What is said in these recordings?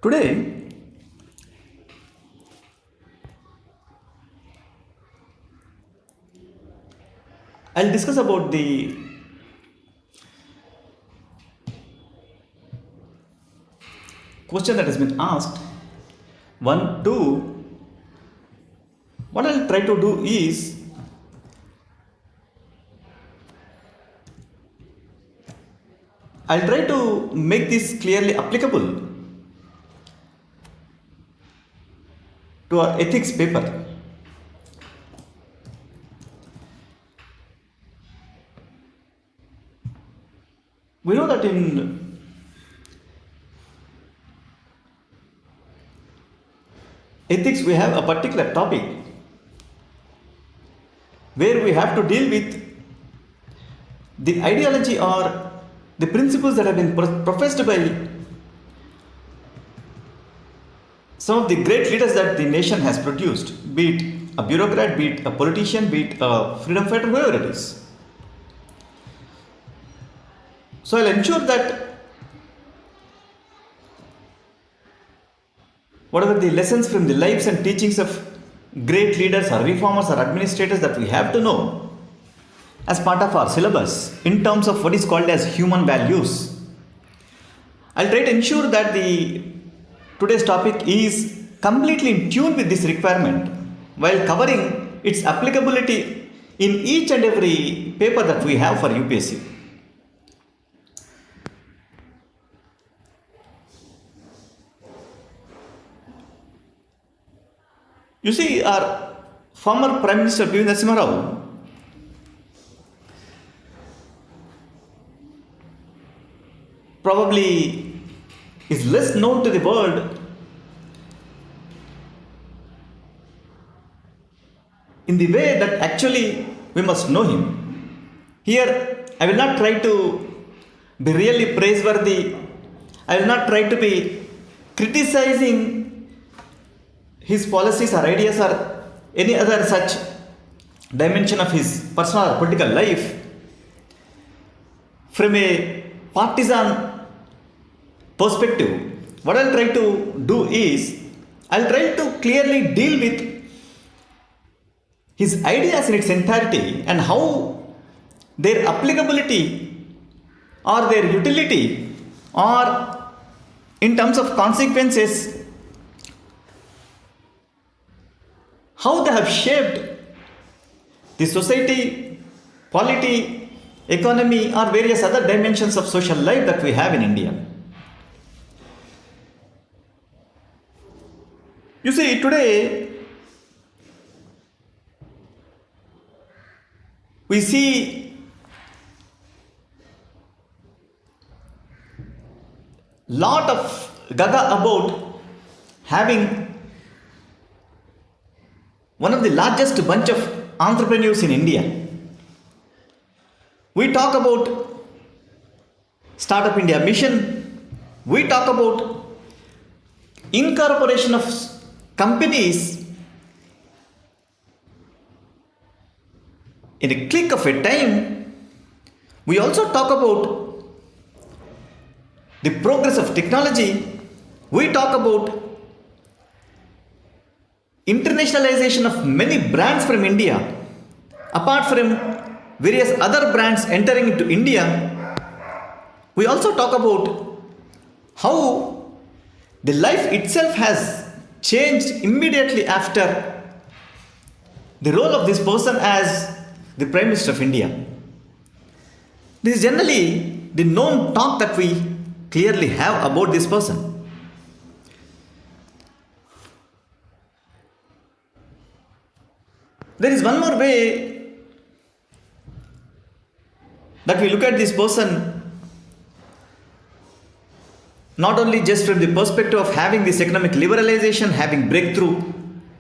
Today, I'll discuss about the question that has been asked. One, two, what I'll try to do is I'll try to make this clearly applicable to our ethics paper. We know that in ethics we have a particular topic where we have to deal with the ideology or the principles that have been professed by some of the great leaders that the nation has produced, be it a bureaucrat, be it a politician, be it a freedom fighter, whoever it is. So I'll ensure that whatever the lessons from the lives and teachings of great leaders or reformers or administrators that we have to know as part of our syllabus in terms of what is called as human values, I'll try to ensure that today's topic is completely in tune with this requirement while covering its applicability in each and every paper that we have for UPSC. You see, our former Prime Minister Narasimha probably is less known to the world in the way that actually we must know him. Here, I will not try to be really praiseworthy. I will not try to be criticizing his policies or ideas or any other such dimension of his personal or political life from a partisan perspective. What I'll try to do is I'll try to clearly deal with his ideas in its entirety and how their applicability or their utility or in terms of consequences, how they have shaped the society, polity, economy or various other dimensions of social life that we have in India. You see, today we see lot of gaga about having one of the largest bunch of entrepreneurs in India. We talk about Startup India Mission. We talk about incorporation of companies in a click of a time. We also talk about the progress of technology. We talk about internationalization of many brands from India, apart from various other brands entering into India. We also talk about how the life itself has changed immediately after the role of this person as the Prime Minister of India. This is generally the known talk that we clearly have about this person. There is one more way that we look at this person, not only just from the perspective of having this economic liberalization, having breakthrough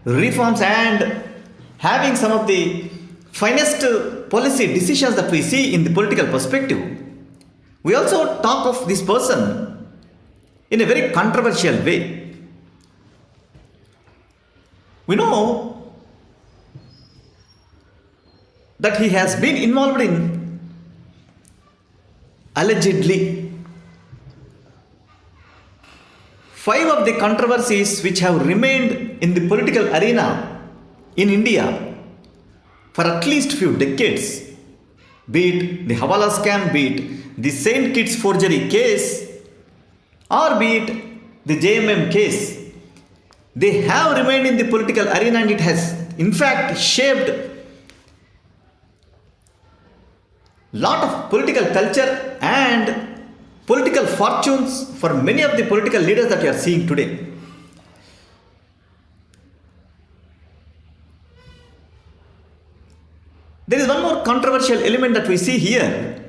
reforms and having some of the finest policy decisions that we see in the political perspective. We also talk of this person in a very controversial way. We know that he has been involved in allegedly five of the controversies which have remained in the political arena in India for at least few decades, be it the Hawala scam, be it the Saint Kitts forgery case, or be it the JMM case, they have remained in the political arena, and it has in fact shaped lot of political culture and political fortunes for many of the political leaders that you are seeing today. There is one more controversial element that we see here,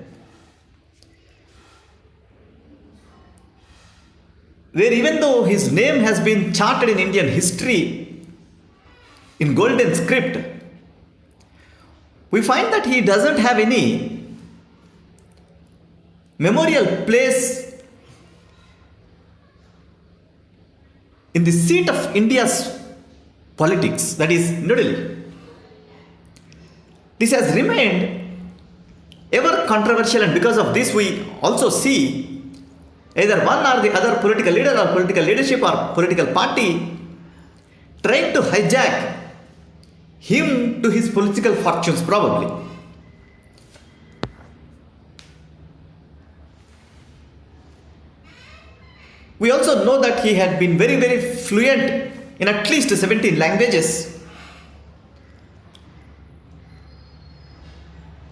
where even though his name has been charted in Indian history in golden script, we find that he doesn't have any memorial place in the seat of India's politics, that is New Delhi. This has remained ever controversial, and because of this we also see either one or the other political leader or political leadership or political party trying to hijack him to his political fortunes probably. We also know that he had been very fluent in at least 17 languages.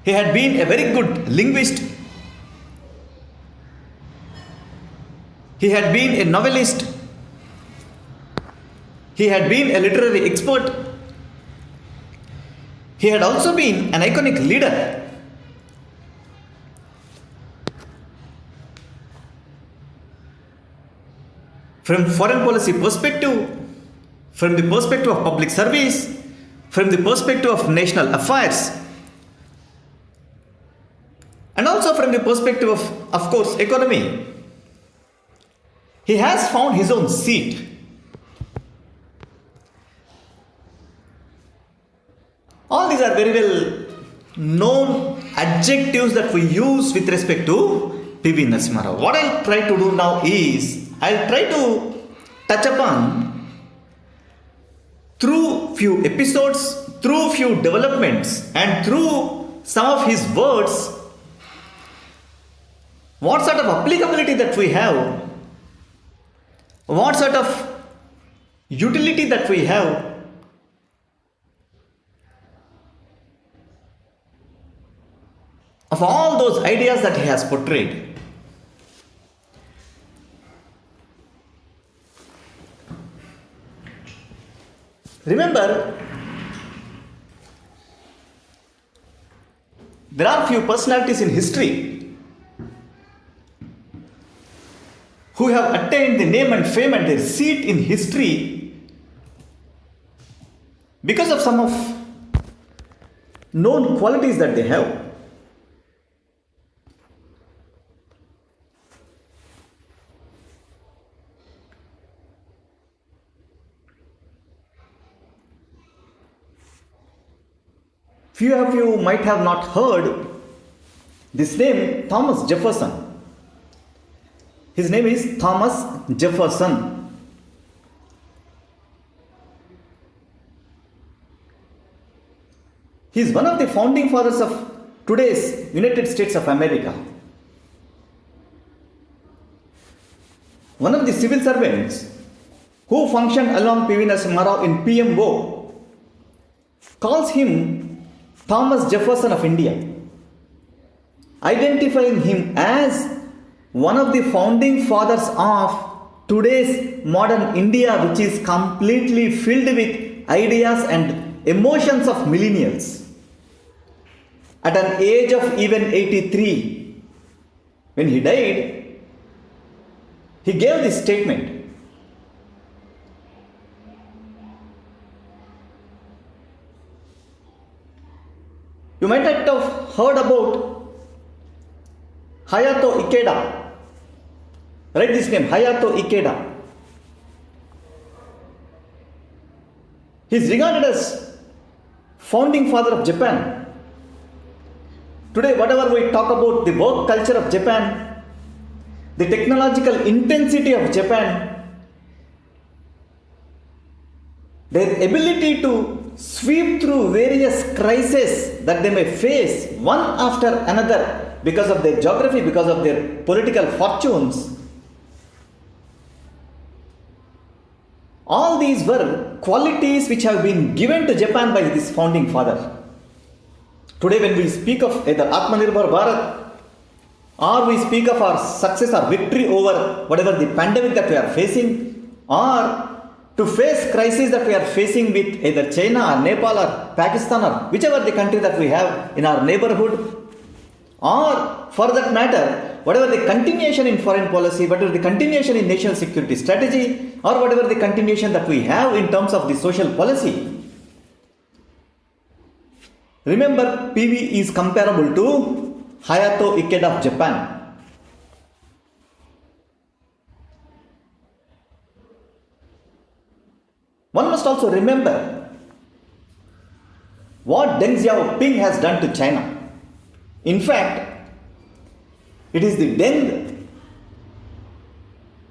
He had been a very good linguist. He had been a novelist. He had been a literary expert. He had also been an iconic leader. From foreign policy perspective, from the perspective of public service, from the perspective of national affairs, and also from the perspective of course, economy, he has found his own seat. All these are very well known adjectives that we use with respect to P.V. Narasimha Rao. What I'll try to do now is, I'll try to touch upon through few episodes, through few developments, and through some of his words, what sort of applicability that we have, what sort of utility that we have, of all those ideas that he has portrayed. Remember, there are few personalities in history who have attained the name and fame and their seat in history because of some of known qualities that they have. Few of you might have not heard this name, Thomas Jefferson. His name is Thomas Jefferson. He is one of the founding fathers of today's United States of America. One of the civil servants who functioned along P.V. Narasimha Rao in PMO calls him Thomas Jefferson of India, identifying him as one of the founding fathers of today's modern India, which is completely filled with ideas and emotions of millennials. At an age of even 83, when he died, he gave this statement. You might have heard about Hayato Ikeda. Write this name, Hayato Ikeda. He is regarded as founding father of Japan. Today, whatever we talk about the work culture of Japan, the technological intensity of Japan, their ability to sweep through various crises that they may face one after another because of their geography, because of their political fortunes. All these were qualities which have been given to Japan by this founding father. Today, when we speak of either Atmanirbhar Bharat or we speak of our success or victory over whatever the pandemic that we are facing, or to face crises that we are facing with either China or Nepal or Pakistan or whichever the country that we have in our neighborhood, or for that matter, whatever the continuation in foreign policy, whatever the continuation in national security strategy, or whatever the continuation that we have in terms of the social policy. Remember, PV is comparable to Hayato Ikeda of Japan. One must also remember what Deng Xiaoping has done to China. In fact, it is the Deng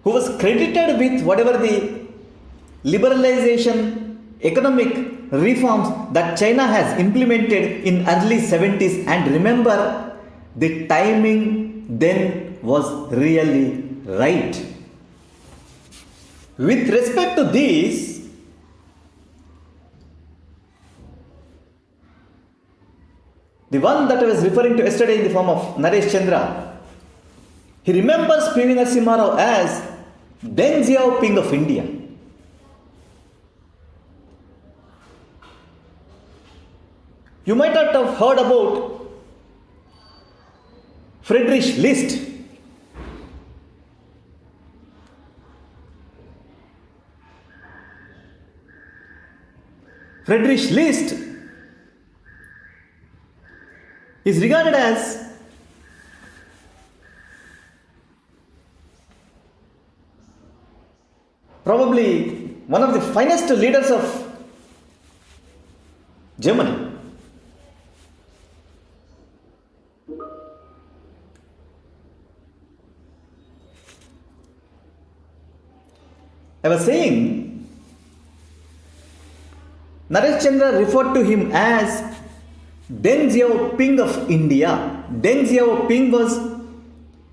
who was credited with whatever the liberalization, economic reforms that China has implemented in early 70s. And remember, the timing then was really right. With respect to this, the one that I was referring to yesterday in the form of Naresh Chandra, he remembers P.V. Narasimha Rao as Deng Xiaoping of India. You might not have heard about Friedrich List. Friedrich List is regarded as probably one of the finest leaders of Germany. I was saying, Naresh Chandra referred to him as Deng Xiaoping of India. Deng Xiaoping was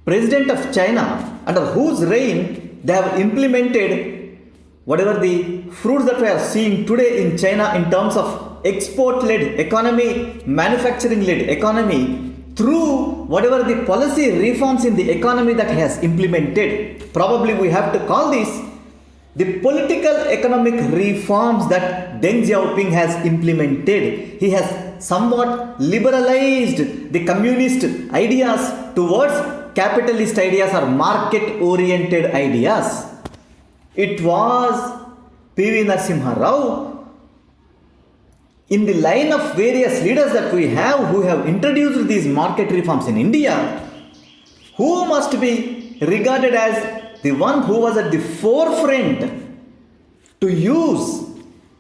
president of China, under whose reign they have implemented whatever the fruits that we are seeing today in China in terms of export-led economy, manufacturing-led economy, through whatever the policy reforms in the economy that he has implemented. Probably we have to call this the political economic reforms that Deng Xiaoping has implemented. He has somewhat liberalized the communist ideas towards capitalist ideas or market oriented ideas. It was P.V. Narasimha Rao, in the line of various leaders that we have who have introduced these market reforms in India, who must be regarded as the one who was at the forefront to use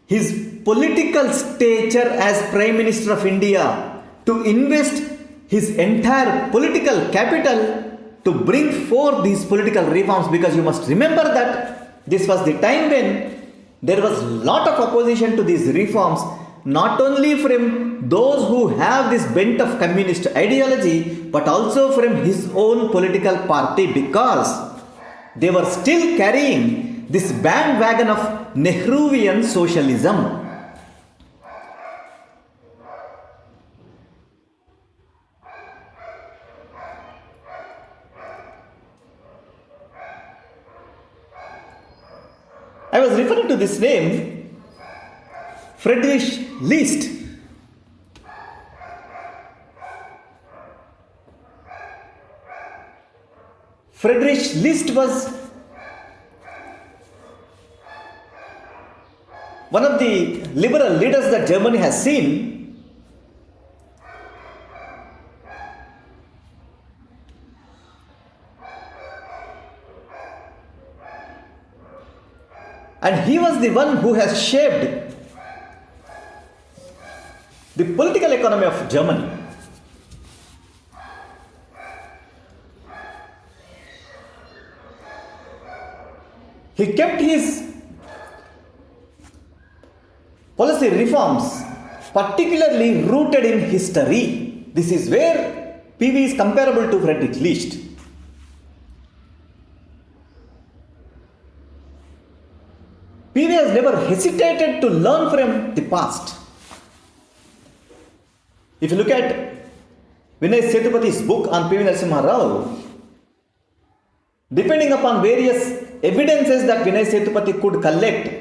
his political stature as Prime Minister of India to invest his entire political capital to bring forth these political reforms, because you must remember that this was the time when there was a lot of opposition to these reforms, not only from those who have this bent of communist ideology, but also from his own political party, because they were still carrying this bandwagon of Nehruvian socialism. I was referring to this name, Friedrich List. Friedrich List was one of the liberal leaders that Germany has seen. And he was the one who has shaped the political economy of Germany. He kept his policy reforms, particularly rooted in history. This is where PV is comparable to Friedrich List. PV has never hesitated to learn from the past. If you look at Vinay Sethupath's book on PV Narasimha Rao, depending upon various evidences that Vinay Sethupathi could collect,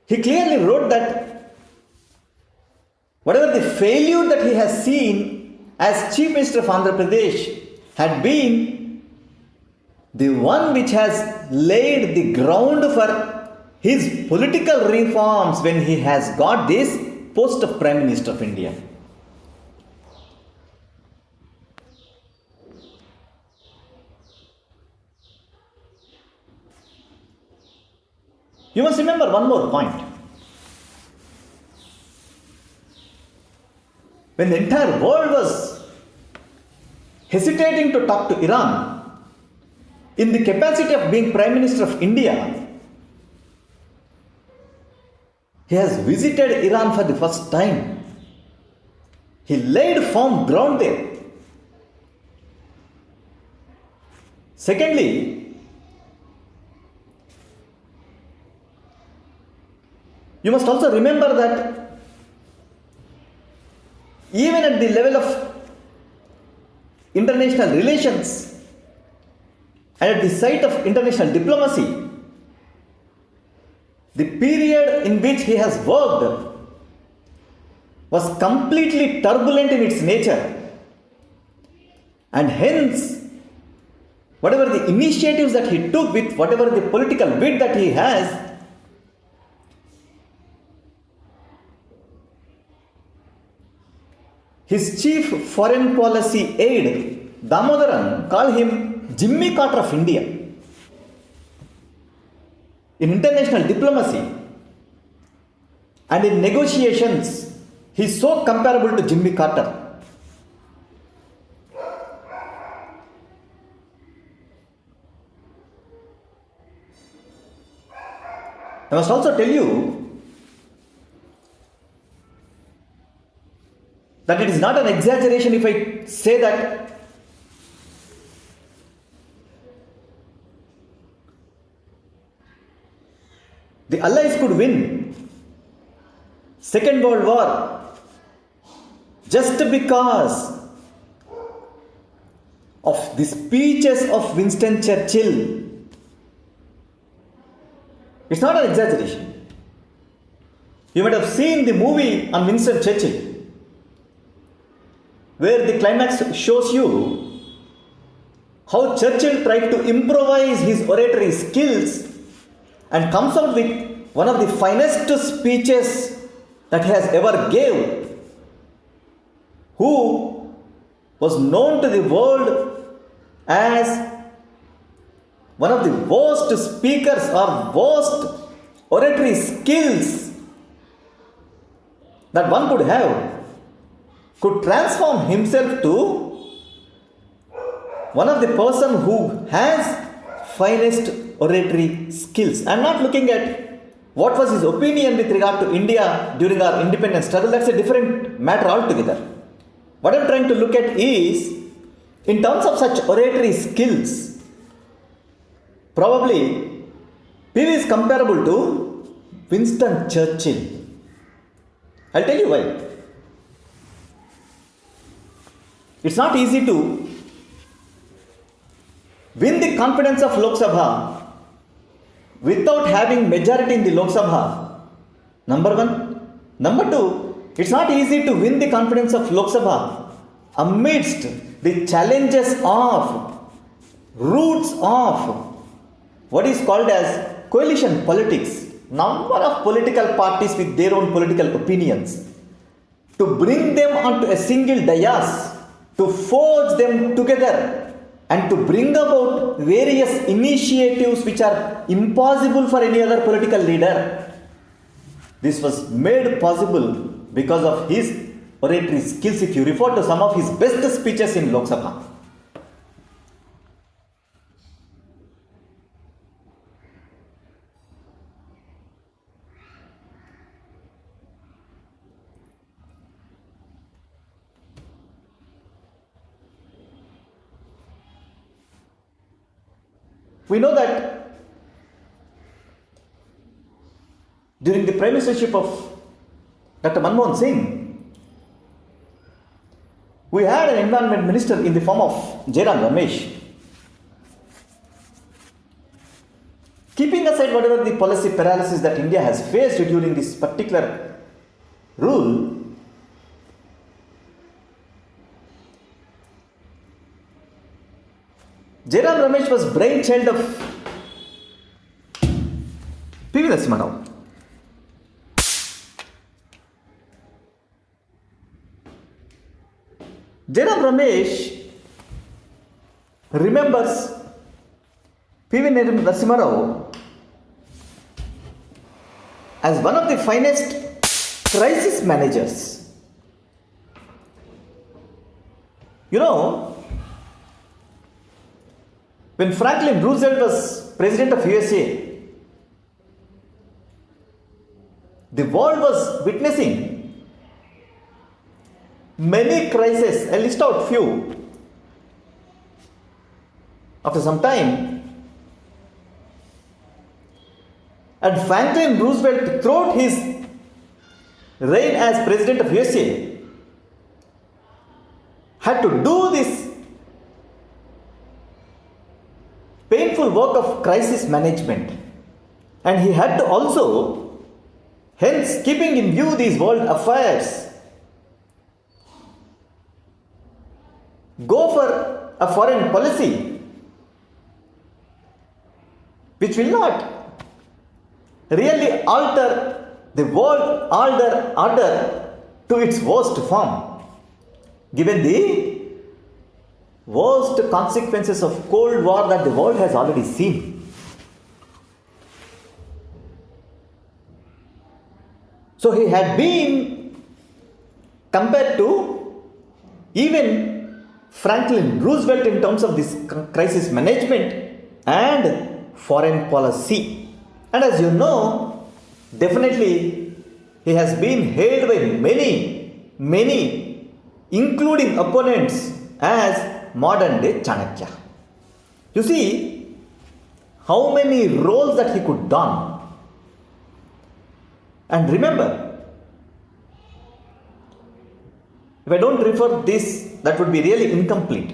he clearly wrote that whatever the failure that he has seen as Chief Minister of Andhra Pradesh had been the one which has laid the ground for his political reforms when he has got this post of Prime Minister of India. You must remember one more point. When the entire world was hesitating to talk to Iran, in the capacity of being Prime Minister of India, he has visited Iran for the first time. He laid firm ground there. Secondly, you must also remember that even at the level of international relations and at the site of international diplomacy, the period in which he has worked was completely turbulent in its nature, and hence whatever the initiatives that he took with whatever the political wit that he has, his chief foreign policy aide, Damodaran, called him Jimmy Carter of India. In international diplomacy and in negotiations, he is so comparable to Jimmy Carter. I must also tell you that it is not an exaggeration if I say that the Allies could win Second World War just because of the speeches of Winston Churchill. It's not an exaggeration. You might have seen the movie on Winston Churchill, where the climax shows you how Churchill tried to improvise his oratory skills and comes out with one of the finest speeches that he has ever gave, who was known to the world as one of the worst speakers or worst oratory skills that one could have, could transform himself to one of the person who has finest oratory skills. I am not looking at what was his opinion with regard to India during our independence struggle. That's a different matter altogether. What I am trying to look at is, in terms of such oratory skills, probably PV is comparable to Winston Churchill. I'll tell you why. It's not easy to win the confidence of Lok Sabha without having majority in the Lok Sabha. Number one. Number two, it's not easy to win the confidence of Lok Sabha amidst the challenges of, roots of what is called as coalition politics. Number of political parties with their own political opinions. To bring them onto a single dais, to forge them together, and to bring about various initiatives which are impossible for any other political leader. This was made possible because of his oratory skills, if you refer to some of his best speeches in Lok Sabha. We know that during the Prime Ministership of Dr. Manmohan Singh, we had an environment minister in the form of Jairam Ramesh. Keeping aside whatever the policy paralysis that India has faced during this particular rule, Jairam Ramesh was brainchild of P.V. Narasimha Rao. Jairam Ramesh remembers P.V. Narasimha Rao as one of the finest crisis managers. You know, when Franklin Roosevelt was president of USA, the world was witnessing many crises. I list out few. After some time, and Franklin Roosevelt, throughout his reign as president of USA, had to do this painful work of crisis management, and he had to also, hence keeping in view these world affairs, go for a foreign policy which will not really alter the world order to its worst form, given the worst consequences of Cold War that the world has already seen. So he had been compared to even Franklin Roosevelt in terms of this crisis management and foreign policy. And as you know, definitely he has been hailed by many, including opponents, as modern day Chanakya. You see how many roles that he could don. And remember, if I don't refer this, that would be really incomplete.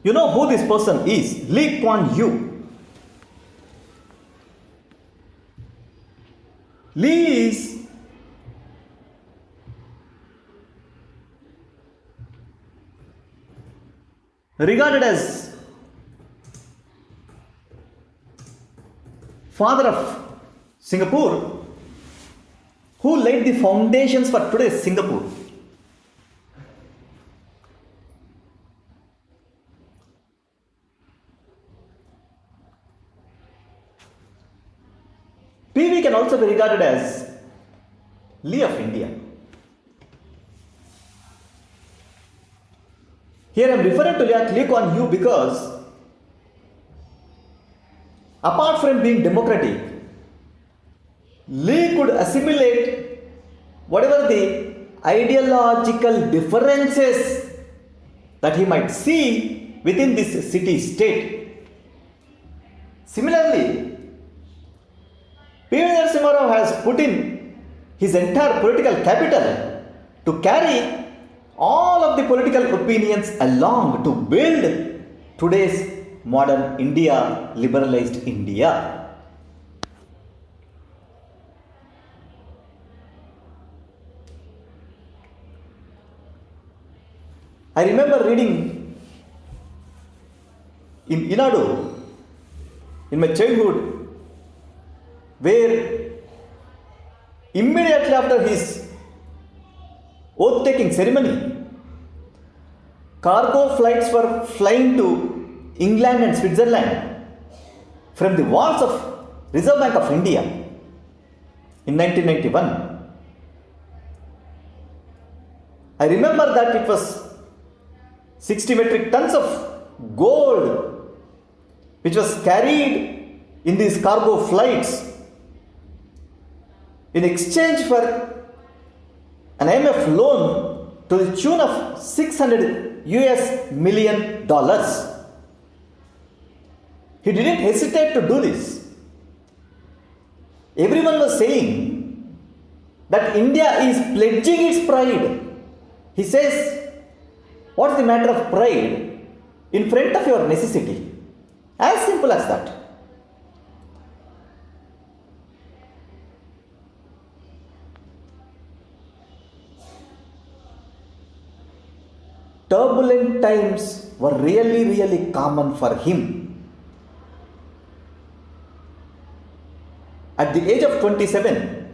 You know who this person is? Lee Kuan Yew. Lee is regarded as father of Singapore, who laid the foundations for today's Singapore. PV can also be regarded as Lee of India. Here I am referring to Lee Kuan Yew because apart from being democratic, Lee could assimilate whatever the ideological differences that he might see within this city-state. Similarly, P.V. Narasimha Rao has put in his entire political capital to carry all of the political opinions along to build today's modern India, liberalized India. I remember reading in Inadu in my childhood, where immediately after his oath-taking ceremony, cargo flights were flying to England and Switzerland from the walls of Reserve Bank of India in 1991. I remember that it was 60 metric tons of gold which was carried in these cargo flights in exchange for an IMF loan to the tune of $600 million. He didn't hesitate to do this. Everyone was saying that India is pledging its pride. He says, what's the matter of pride in front of your necessity? As simple as that. Turbulent times were really common for him. At the age of 27,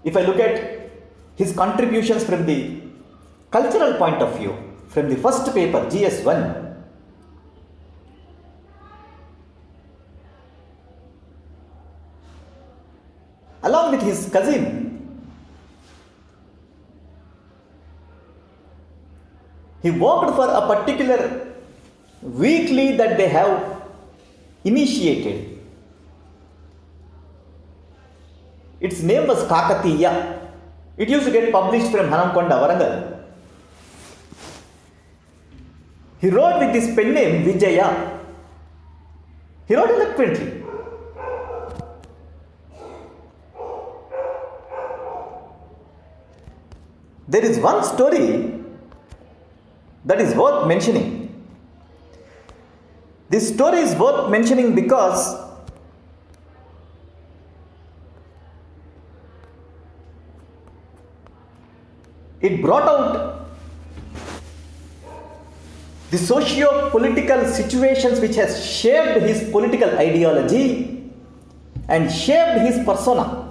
if I look at his contributions from the cultural point of view, from the first paper, GS1, along with his cousin, he worked for a particular weekly that they have initiated. Its name was Kakatiya. It used to get published from Hanamkonda, Warangal. He wrote with his pen name Vijaya. He wrote eloquently. There is one story that is worth mentioning. This story is worth mentioning because it brought out the socio-political situations which has shaped his political ideology and shaped his persona.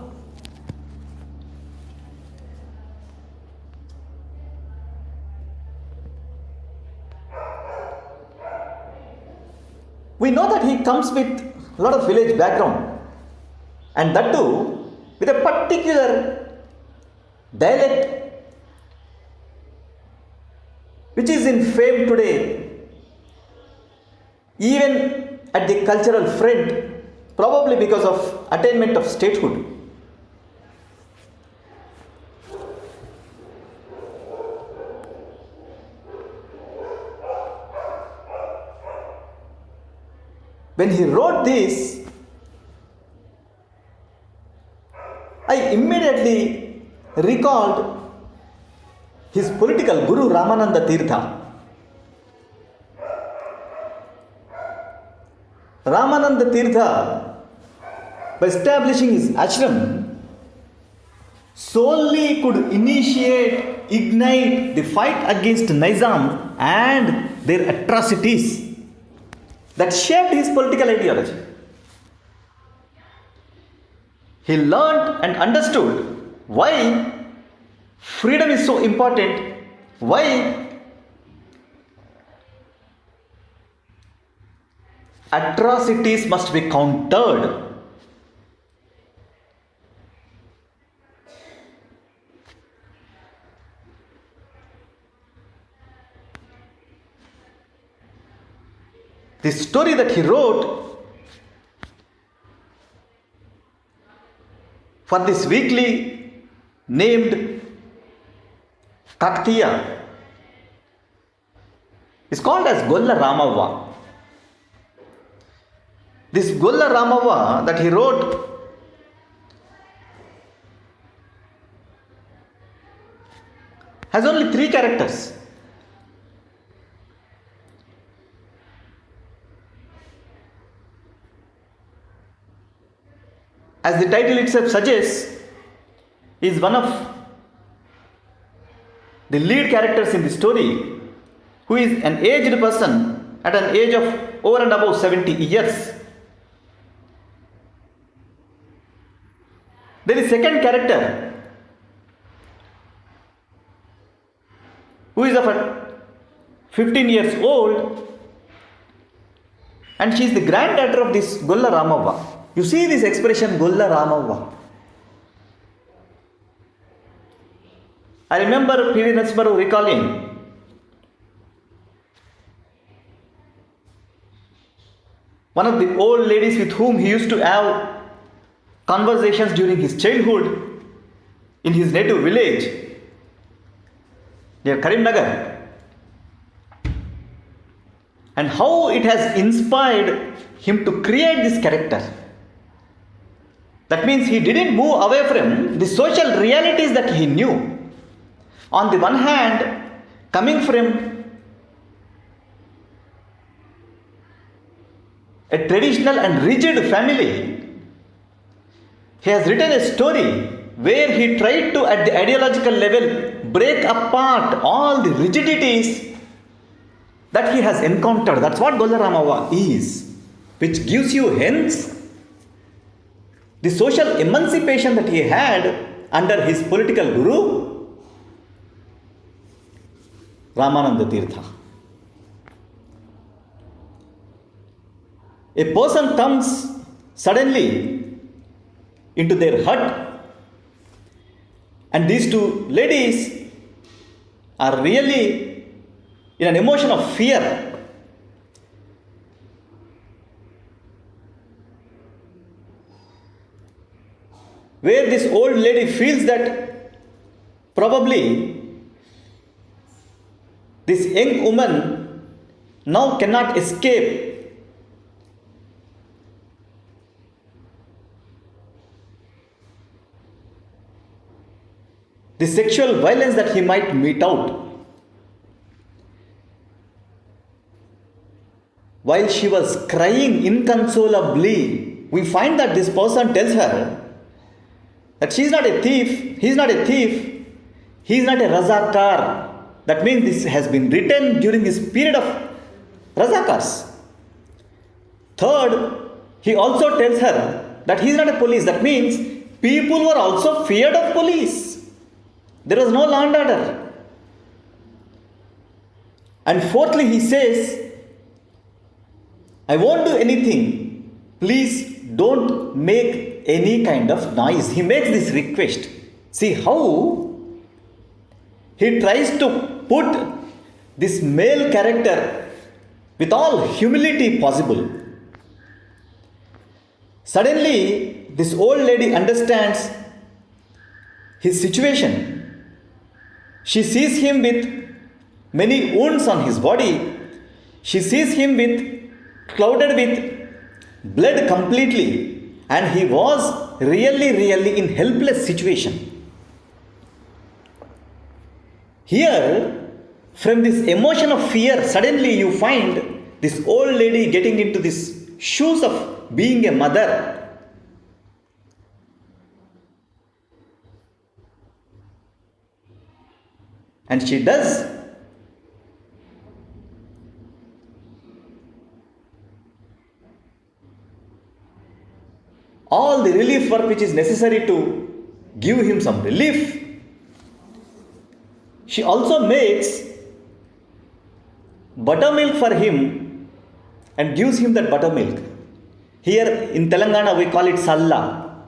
We know that he comes with a lot of village background, and that too with a particular dialect which is in fame today, even at the cultural front, probably because of attainment of statehood. When he wrote this, I immediately recalled his political guru Ramananda Tirtha. Ramananda Tirtha, by establishing his ashram, solely could initiate, ignite the fight against Nizam and their atrocities that shaped his political ideology. He learned and understood why freedom is so important, why atrocities must be countered. The story that he wrote for this weekly named Kakatiya is called as Golla Ramavva. This Golla Ramavva that he wrote has only 3 characters. As the title itself suggests, he is one of the lead characters in the story, who is an aged person at an age of over and above 70 years. There is second character who is of 15 years old, and she is the granddaughter of this Golla Ramavva. You see this expression Golla Ramavva. I remember P.V. Narasimha recalling one of the old ladies with whom he used to have conversations during his childhood in his native village near Karimnagar. and how it has inspired him to create this character. That means he didn't move away from the social realities that he knew. On the one hand, coming from a traditional and rigid family, he has written a story where he tried to, at the ideological level, break apart all the rigidities that he has encountered. That's what Golla Ramava is, which gives you hence the social emancipation that he had under his political guru, Ramananda Tirtha. A person comes suddenly into their hut, and these two ladies are really in an emotion of fear. Where this old lady feels that probably this young woman now cannot escape the sexual violence that he might mete out. While she was crying inconsolably, we find that this person tells her that she is not a thief, he is not a thief, he is not a Razakar. That means this has been written during this period of Razakars. Third, he also tells her that he is not a police. That means people were also feared of police. There was no law and order. And fourthly, he says, I won't do anything. Please don't make any kind of noise. He makes this request. See how he tries to put this male character with all humility possible. Suddenly, this old lady understands his situation. She sees him with many wounds on his body. She sees him clouded with blood completely, and he was really in helpless situation. Here, from this emotion of fear, suddenly you find this old lady getting into these shoes of being a mother. And she does all the relief work which is necessary to give him some relief. She also makes buttermilk for him and gives him that buttermilk. Here in Telangana we call it salla.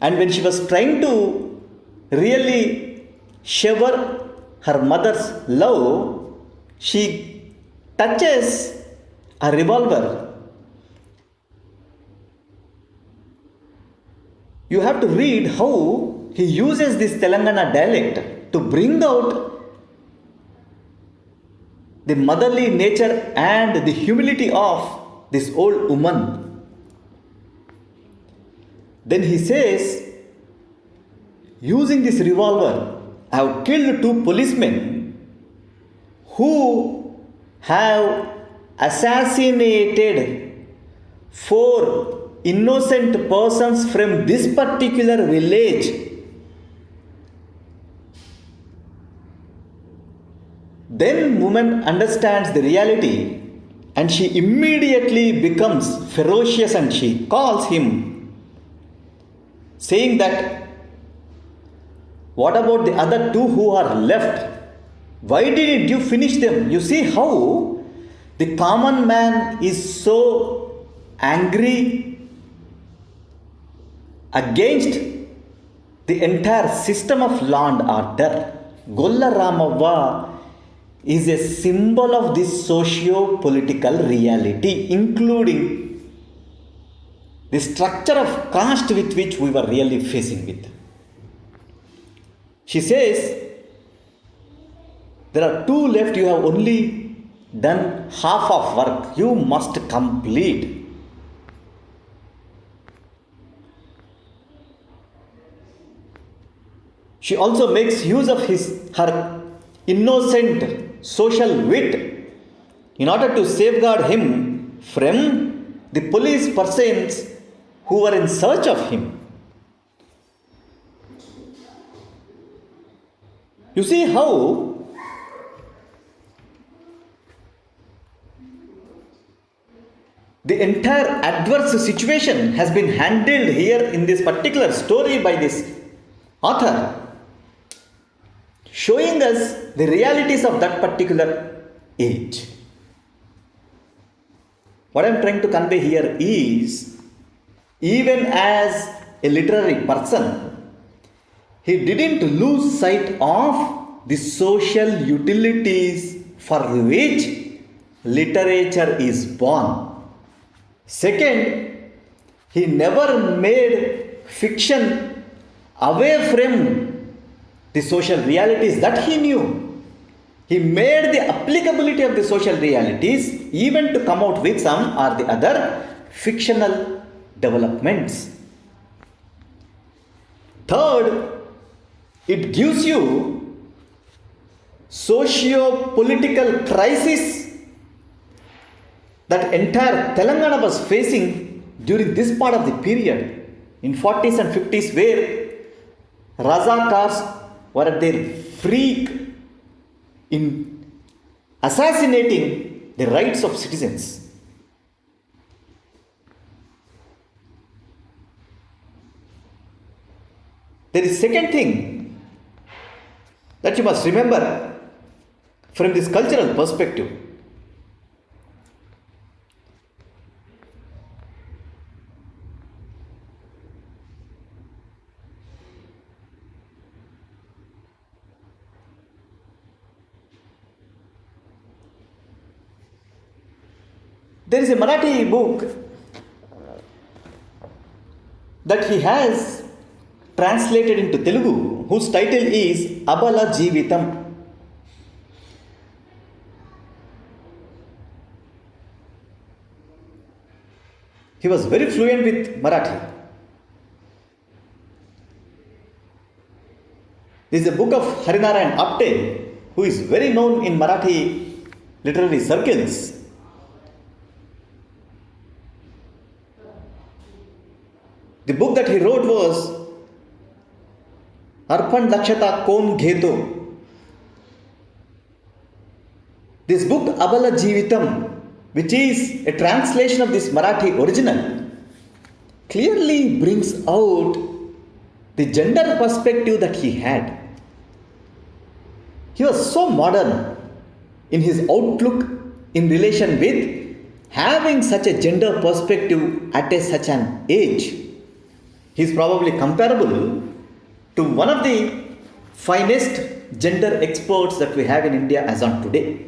And when she was trying to really shower her mother's love, she touches a revolver. You have to read how he uses this Telangana dialect to bring out the motherly nature and the humility of this old woman. Then he says, using this revolver, I have killed 2 policemen who have assassinated 4 innocent persons from this particular village. Then woman understands the reality and she immediately becomes ferocious and she calls him, saying that, what about the other 2 who are left? Why didn't you finish them? You see how the common man is so angry against the entire system of law and order. Golla Ramava is a symbol of this socio-political reality, including the structure of caste with which we were really facing with. She says, There are two left, you have only done half of work. You must complete. She also makes use of her innocent social wit in order to safeguard him from the police persons who were in search of him. You see how the entire adverse situation has been handled here in this particular story by this author, showing us the realities of that particular age. What I am trying to convey here is, even as a literary person, he didn't lose sight of the social utilities for which literature is born. Second, he never made fiction away from the social realities that he knew. He made the applicability of the social realities even to come out with some or the other fictional developments. Third, it gives you socio-political crisis that entire Telangana was facing during this part of the period in 40s and 50s, where Razakars were at their freak in assassinating the rights of citizens. There is second thing that you must remember from this cultural perspective. There is a Marathi book that he has translated into Telugu, whose title is Abala Jeevitam. He was very fluent with Marathi. This is a book of Harinarayan Apte, who is very known in Marathi literary circles. The book that he wrote was Arpan Lakshata Kon Gheto. This book Abala Jeevitam, which is a translation of this Marathi original, clearly brings out the gender perspective that he had. He was so modern in his outlook in relation with having such a gender perspective at such an age. He is probably comparable to one of the finest gender experts that we have in India as on today.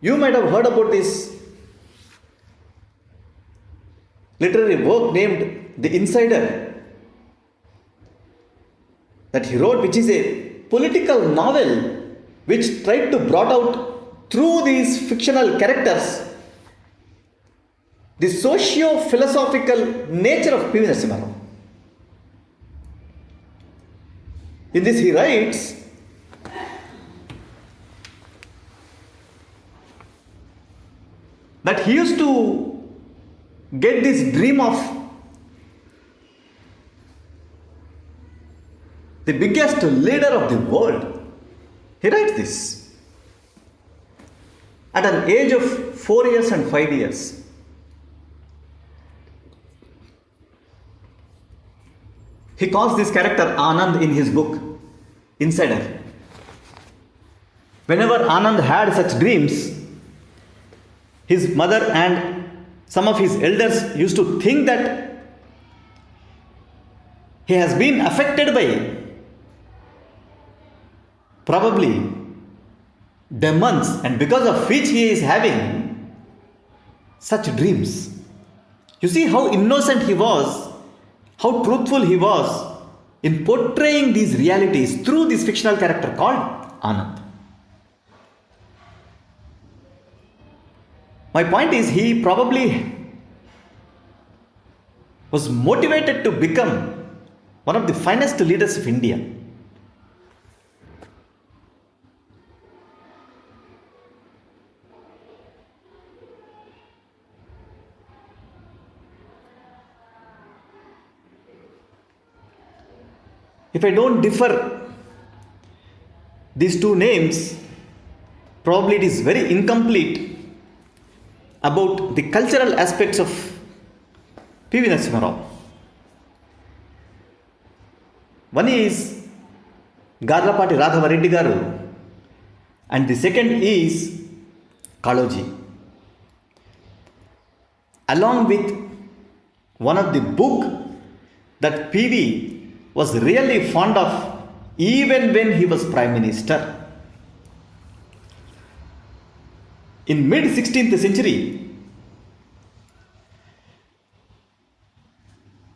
You might have heard about this literary work named The Insider that he wrote, which is a political novel which tried to brought out through these fictional characters the socio-philosophical nature of P.V. Narasimha Rao. In this he writes, that he used to get this dream of the biggest leader of the world. He writes this at an age of 4 years and 5 years. He calls this character Anand in his book, Insider. Whenever Anand had such dreams, his mother and some of his elders used to think that he has been affected by probably demons, and because of which he is having such dreams. You see how innocent he was, how truthful he was in portraying these realities through this fictional character called Anand. My point is, he probably was motivated to become one of the finest leaders of India. If I don't differ these two names, probably it is very incomplete about the cultural aspects of P.V. Narasimha Rao. One is Garlapati Radhava Reddy Garu, and the second is Kaloji. Along with one of the book that P.V. was really fond of even when he was Prime Minister. In mid 16th century,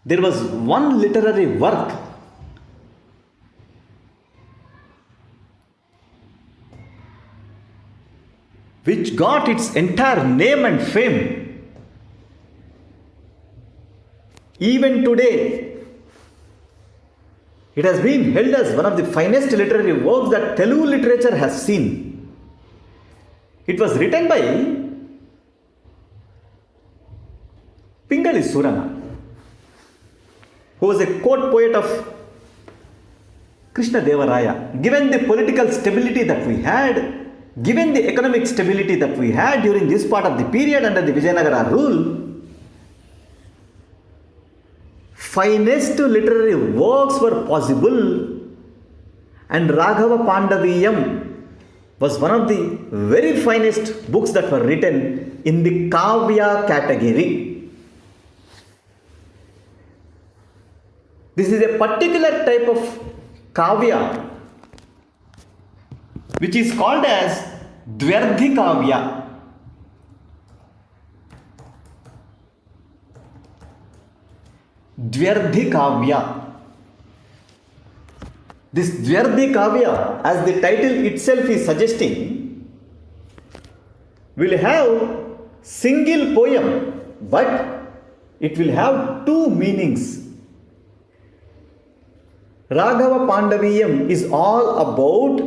there was one literary work which got its entire name and fame. Even today, it has been held as one of the finest literary works that Telugu literature has seen. It was written by Pingali Surana, who was a court poet of Krishna Deva Raya. Given the political stability that we had, given the economic stability that we had during this part of the period under the Vijayanagara rule, finest literary works were possible, and Raghava Pandaviyam was one of the very finest books that were written in the Kavya category. This is a particular type of Kavya which is called as Dvyardhi Kavya. Dvyardhi Kavya. This Dvyardhi Kavya, as the title itself is suggesting, will have single poem, but it will have two meanings. Raghava Pandaviyam is all about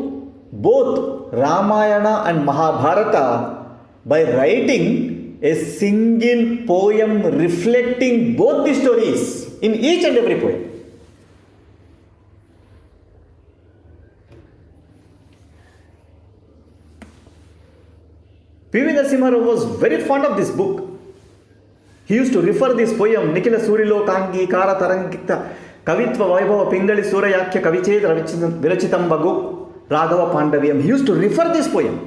both Ramayana and Mahabharata by writing a single poem reflecting both the stories in each and every poem. P.V. Narasimha Rao was very fond of this book. He used to refer this poem, Nikila Surilo Kangi Kara Tarangita Kavitva Vaibhava Pingali Surayakya Kaviched Virachitam Bagu Raghava Pandaviyam. He used to refer this poem.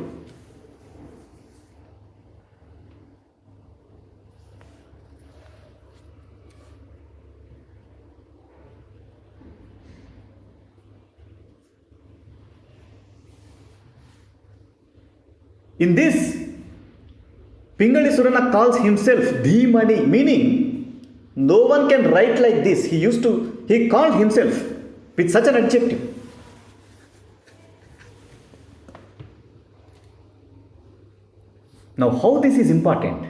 In this, Pingali Surana calls himself Dhimani, meaning no one can write like this. He called himself with such an adjective. Now, how this is important?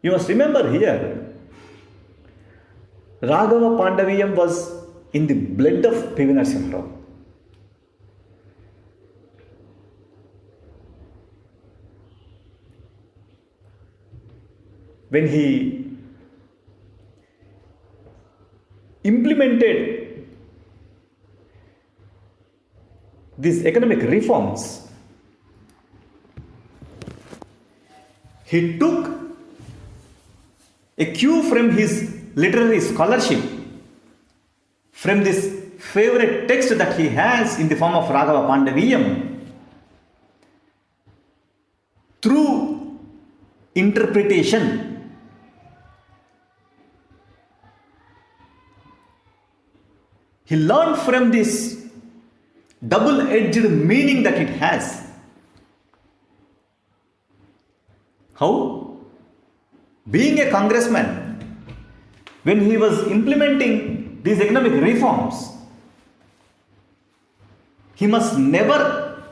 You must remember here, Raghava Pandaviyam was in the blood of P.V. Narasimha Rao. When he implemented these economic reforms, he took a cue from his literary scholarship, from this favorite text that he has in the form of Raghava Pandaviyam, through interpretation. He learned from this double-edged meaning that it has. how being a congressman, when he was implementing these economic reforms, he must never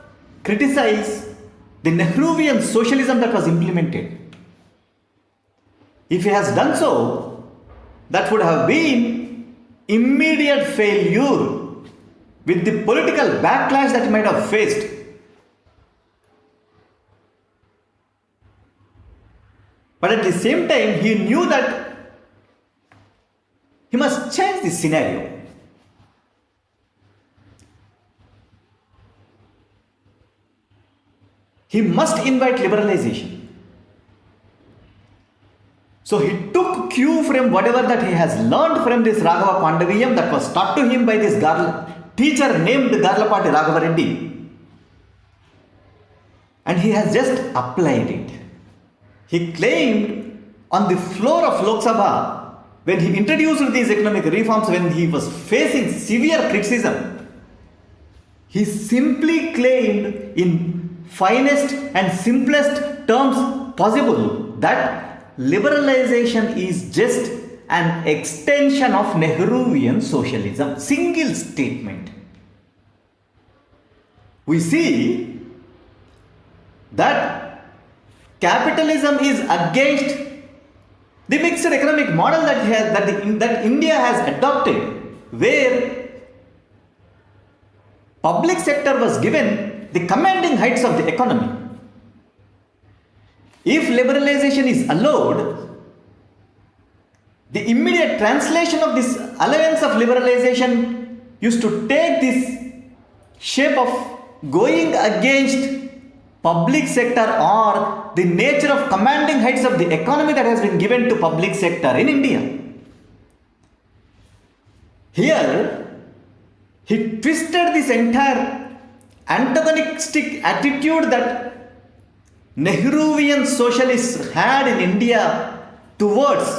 criticize the Nehruvian socialism that was implemented. If he has done so, that would have been immediate failure with the political backlash that he might have faced. But at the same time, he knew that he must change the scenario. He must invite liberalization. So he took cue from whatever that he has learned from this Raghava Pandaviyam that was taught to him by this teacher named Garlapati Raghava Reddy. And he has just applied it. He claimed on the floor of Lok Sabha, when he introduced these economic reforms, when he was facing severe criticism, he simply claimed in finest and simplest terms possible that liberalization is just an extension of Nehruvian socialism. Single statement. We see that capitalism is against the mixed economic model that India has adopted, where public sector was given the commanding heights of the economy. If liberalization is allowed, the immediate translation of this allowance of liberalization used to take this shape of going against public sector or the nature of commanding heights of the economy that has been given to public sector in India. Here, he twisted this entire antagonistic attitude that Nehruvian socialists had in India towards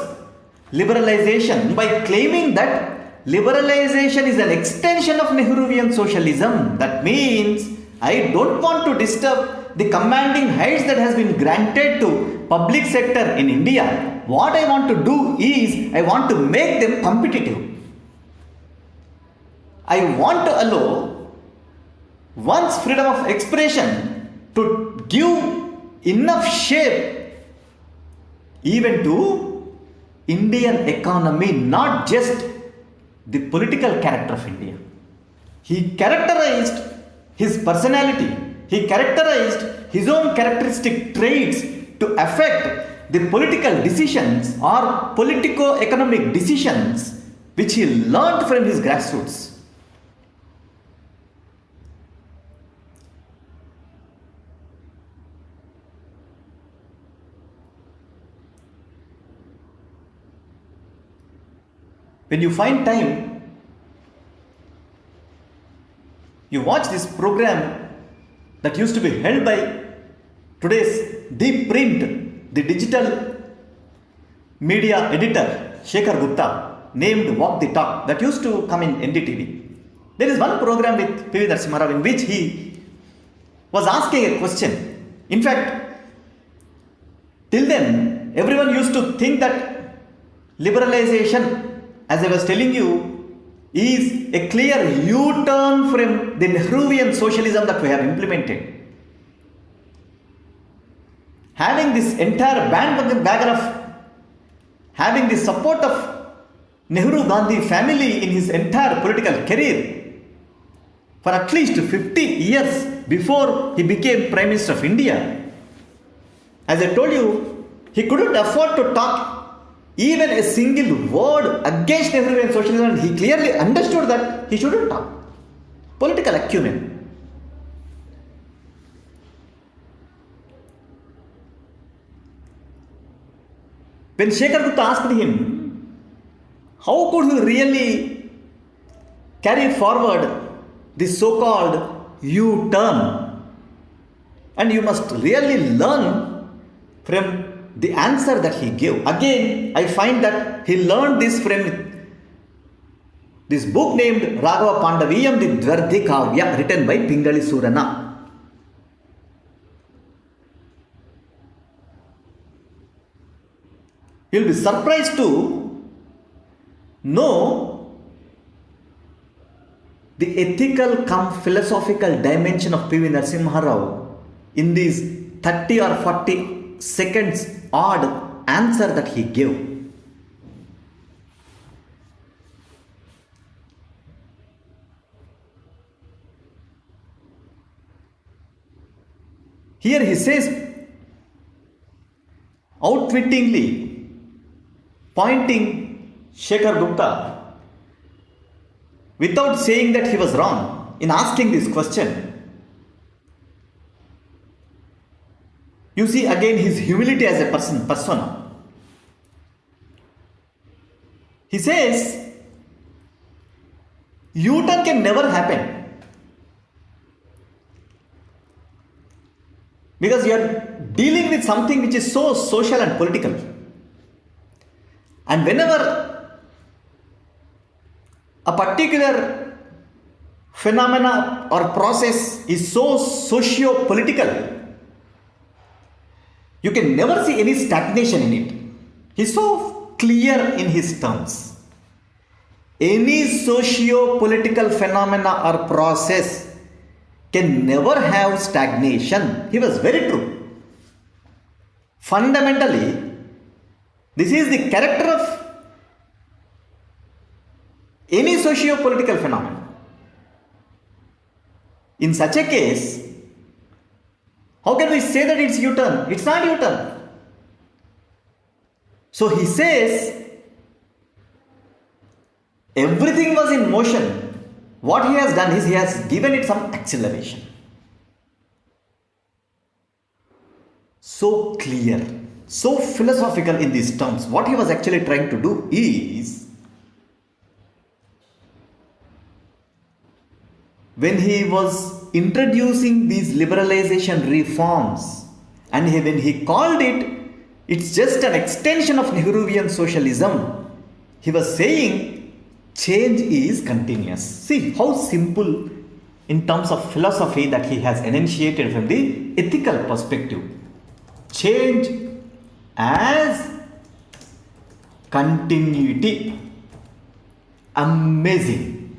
liberalization by claiming that liberalization is an extension of Nehruvian socialism. That means I don't want to disturb the commanding heights that has been granted to public sector in India. What I want to do is I want to make them competitive. I want to allow one's freedom of expression to give enough shape even to Indian economy, not just the political character of India. He characterized his personality, he characterized his own characteristic traits to affect the political decisions or politico-economic decisions which he learned from his grassroots. When you find time, you watch this program that used to be held by today's deep print, the digital media editor Shekhar Gupta, named Walk the Talk, that used to come in NDTV. There is one program with P.V. Narasimha in which he was asking a question. In fact, till then, everyone used to think that liberalization, as I was telling you, is a clear U-turn from the Nehruvian socialism that we have implemented. Having this entire bandwagon of having the support of Nehru Gandhi family in his entire political career for at least 50 years before he became Prime Minister of India. As I told you, he couldn't afford to talk even a single word against Nehruvian socialism, and he clearly understood that he shouldn't talk. Political acumen. When Shekhar Gupta asked him, how could he really carry forward this so-called U-turn? And you must really learn from the answer that he gave. Again, I find that he learned this from this book named Raghava Pandaviyam, the Dvardi Kavya, written by Pingali Surana. You'll be surprised to know the ethical cum philosophical dimension of P.V. Narasimha Rao in these 30 or 40 seconds odd answer that he gave. Here he says, outwittingly pointing Shekhar Gupta, without saying that he was wrong in asking this question. You see again his humility as a persona. He says, U-turn can never happen. Because you are dealing with something which is so social and political. And whenever a particular phenomena or process is so socio-political, you can never see any stagnation in it. He's so clear in his terms. Any socio-political phenomena or process can never have stagnation. He was very true. Fundamentally, this is the character of any socio-political phenomenon. In such a case, how can we say that it's U-turn? It's not U-turn. So he says, everything was in motion. What he has done is he has given it some acceleration. So clear, so philosophical in these terms. What he was actually trying to do is, when he was introducing these liberalization reforms, and when he called it, it's just an extension of Nehruvian socialism, he was saying, change is continuous. See how simple in terms of philosophy that he has enunciated from the ethical perspective. Change as continuity. Amazing.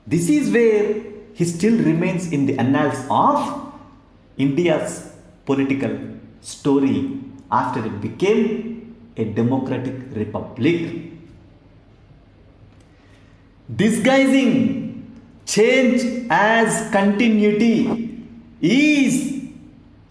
This is where he still remains in the annals of India's political story after it became a democratic republic. Disguising change as continuity is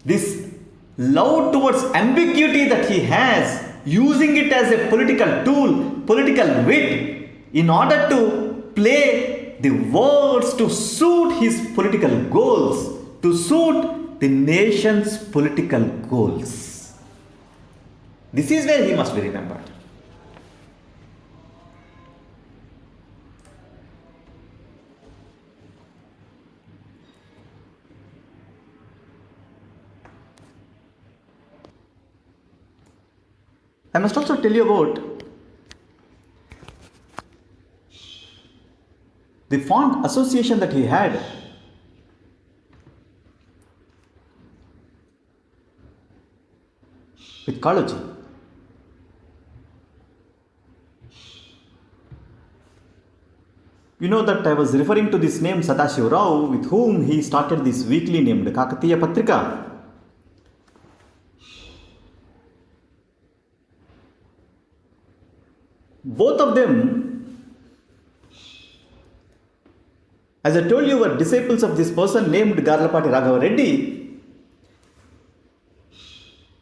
this love towards ambiguity that he has, using it as a political tool, political wit, in order to play the words to suit his political goals, to suit the nation's political goals. This is where he must be remembered. I must also tell you about the fond association that he had with Kalaji. You know that I was referring to this name Sadashiva Rao, with whom he started this weekly named Kakatiya Patrika. Both of them, as I told you, were disciples of this person named Garlapati Raghava Reddy.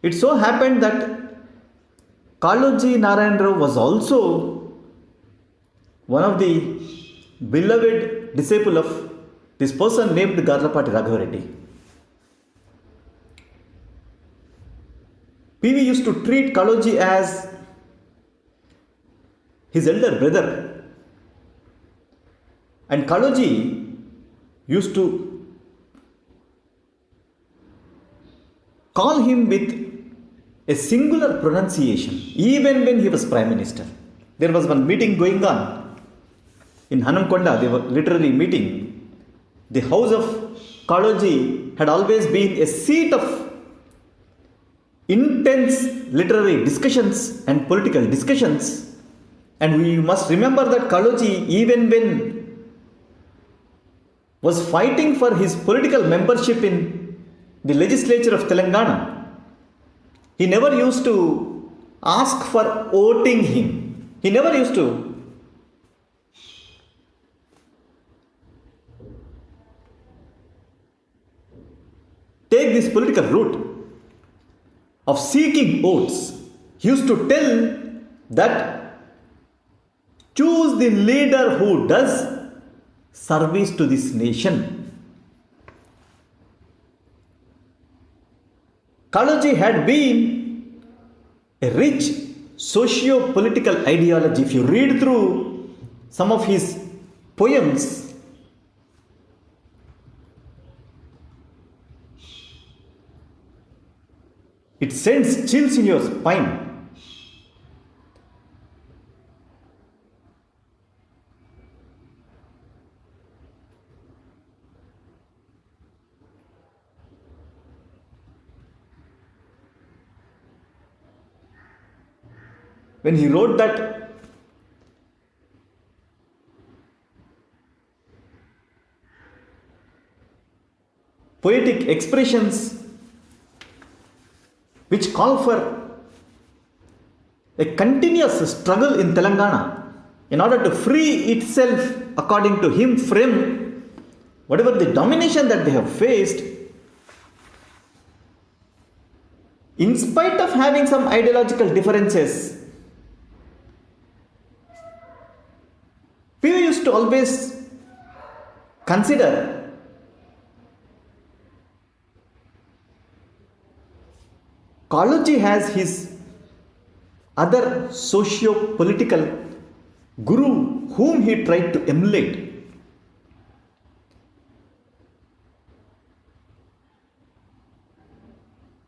It so happened that Kaloji Narayan Rao was also one of the beloved disciple of this person named Garlapati Raghava Reddy. PV used to treat Kaloji as his elder brother, and Kaloji used to call him with a singular pronunciation even when he was Prime Minister. There was one meeting going on in Hanamkonda, they were literally meeting. The house of Kaloji had always been a seat of intense literary discussions and political discussions. And we must remember that Kaloji, even when was fighting for his political membership in the legislature of Telangana, he never used to ask for voting him. He never used to take this political route of seeking votes. He used to tell that choose the leader who does service to this nation. Kaloji had been a rich socio-political ideology. If you read through some of his poems, it sends chills in your spine. When he wrote that poetic expressions which call for a continuous struggle in Telangana in order to free itself, according to him, from whatever the domination that they have faced, in spite of having some ideological differences. We used to always consider Kaloji has his other socio-political guru whom he tried to emulate.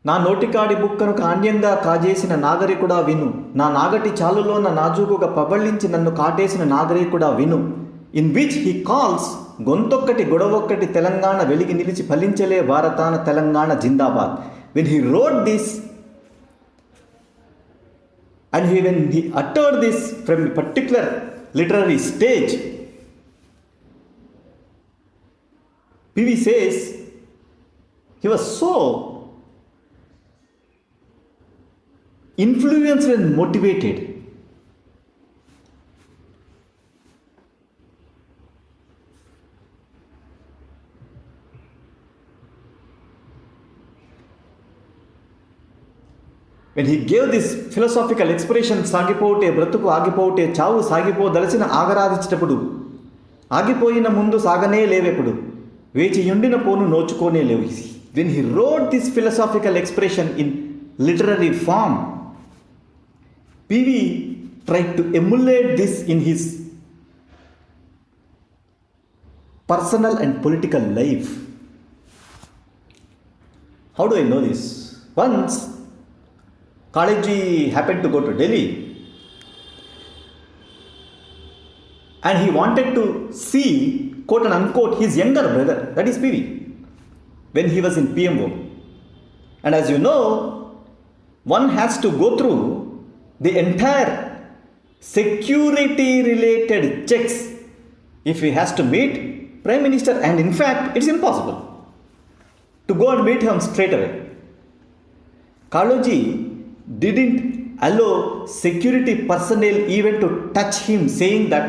నా నోటికాడి బుక్కను కాణ్యంగా కాజేసిన నాగరికుడా విను, నా నాగటి చాలులోన నాజూకుగా పబళించి నన్ను కాటేసిన నాగరికుడా విను. In which he calls గొంతొక్కటి గొడవొక్కటి తెలంగాణ వెలిగి నిలిచి ఫలించలే భారతాన తెలంగాణ జిందాబాద్. When he wrote this, and when he uttered this from a particular literary stage, PV says he was so influenced and motivated. When he gave this philosophical expression, సాగిపోటే బ్రతుకు ఆగిపోటే చావు సాగిపోదలసిన ఆగరాదించేటప్పుడు ఆగిపోయిన ముందు సాగనే లేవెప్పుడు వేచియుండిన పోను నోచుకోనే లేవు. When he wrote this philosophical expression in literary form, PV tried to emulate this in his personal and political life. How do I know this? Once Kaloji happened to go to Delhi and he wanted to see, quote and unquote, his younger brother, that is PV, when he was in PMO. And as you know, one has to go through the entire security related checks if he has to meet Prime Minister, and in fact it's impossible to go and meet him straight away. Kaloji didn't allow security personnel even to touch him, saying that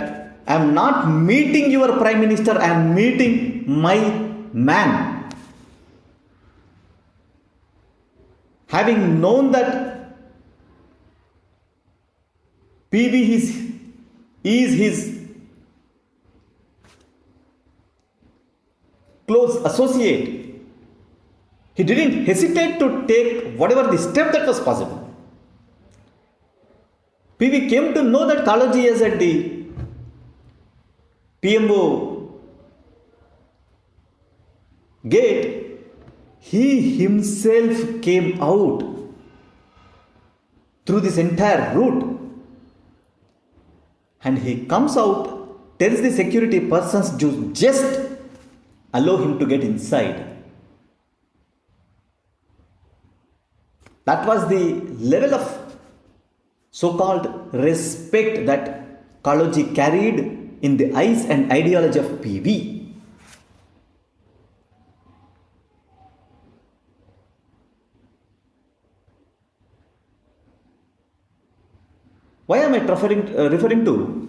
I am not meeting your Prime Minister, I am meeting my man. Having known that PV is his close associate, he didn't hesitate to take whatever the step that was possible. PV came to know that Kaloji is at the PMO gate. He himself came out through this entire route, and he comes out, tells the security persons to just allow him to get inside. That was the level of so-called respect that Kaloji carried in the eyes and ideology of PV. Why am I referring to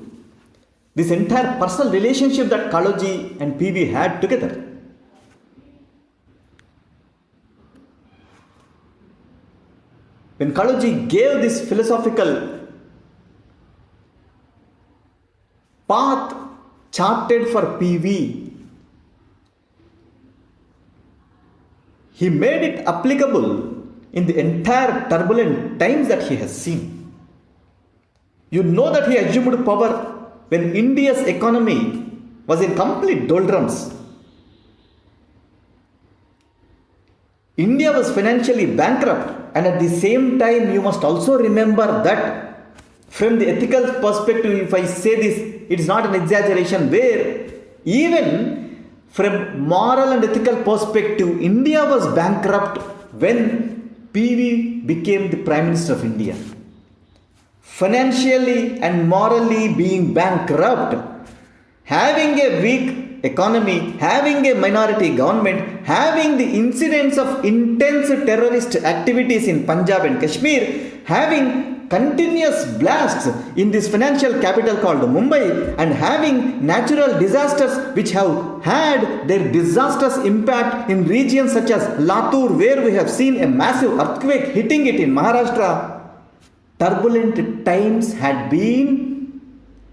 this entire personal relationship that Kaloji and PV had together? When Kaloji gave this philosophical path charted for PV, he made it applicable in the entire turbulent times that he has seen. You know that he assumed power when India's economy was in complete doldrums. India was financially bankrupt, and at the same time, you must also remember that from the ethical perspective, if I say this, it is not an exaggeration, where even from moral and ethical perspective, India was bankrupt when PV became the Prime Minister of India. Financially and morally being bankrupt, having a weak economy, having a minority government, having the incidents of intense terrorist activities in Punjab and Kashmir, having continuous blasts in this financial capital called Mumbai, and having natural disasters which have had their disastrous impact in regions such as Latur, where we have seen a massive earthquake hitting it in Maharashtra. Turbulent times had been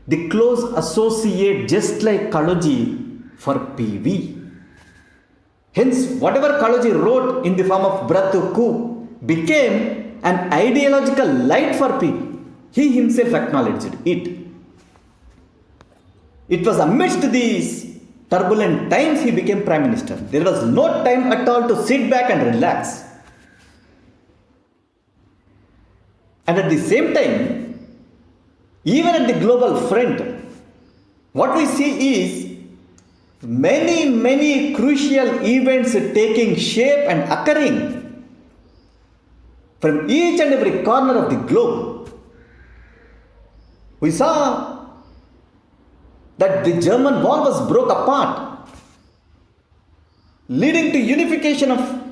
the close associate, just like Kaloji, for PV. Hence, whatever Kaloji wrote in the form of Bratuku became an ideological light for PV. He himself acknowledged it. It was amidst these turbulent times he became Prime Minister. There was no time at all to sit back and relax. And at the same time, even at the global front, what we see is many crucial events taking shape and occurring from each and every corner of the globe. We saw that the German wall was broke apart, leading to unification of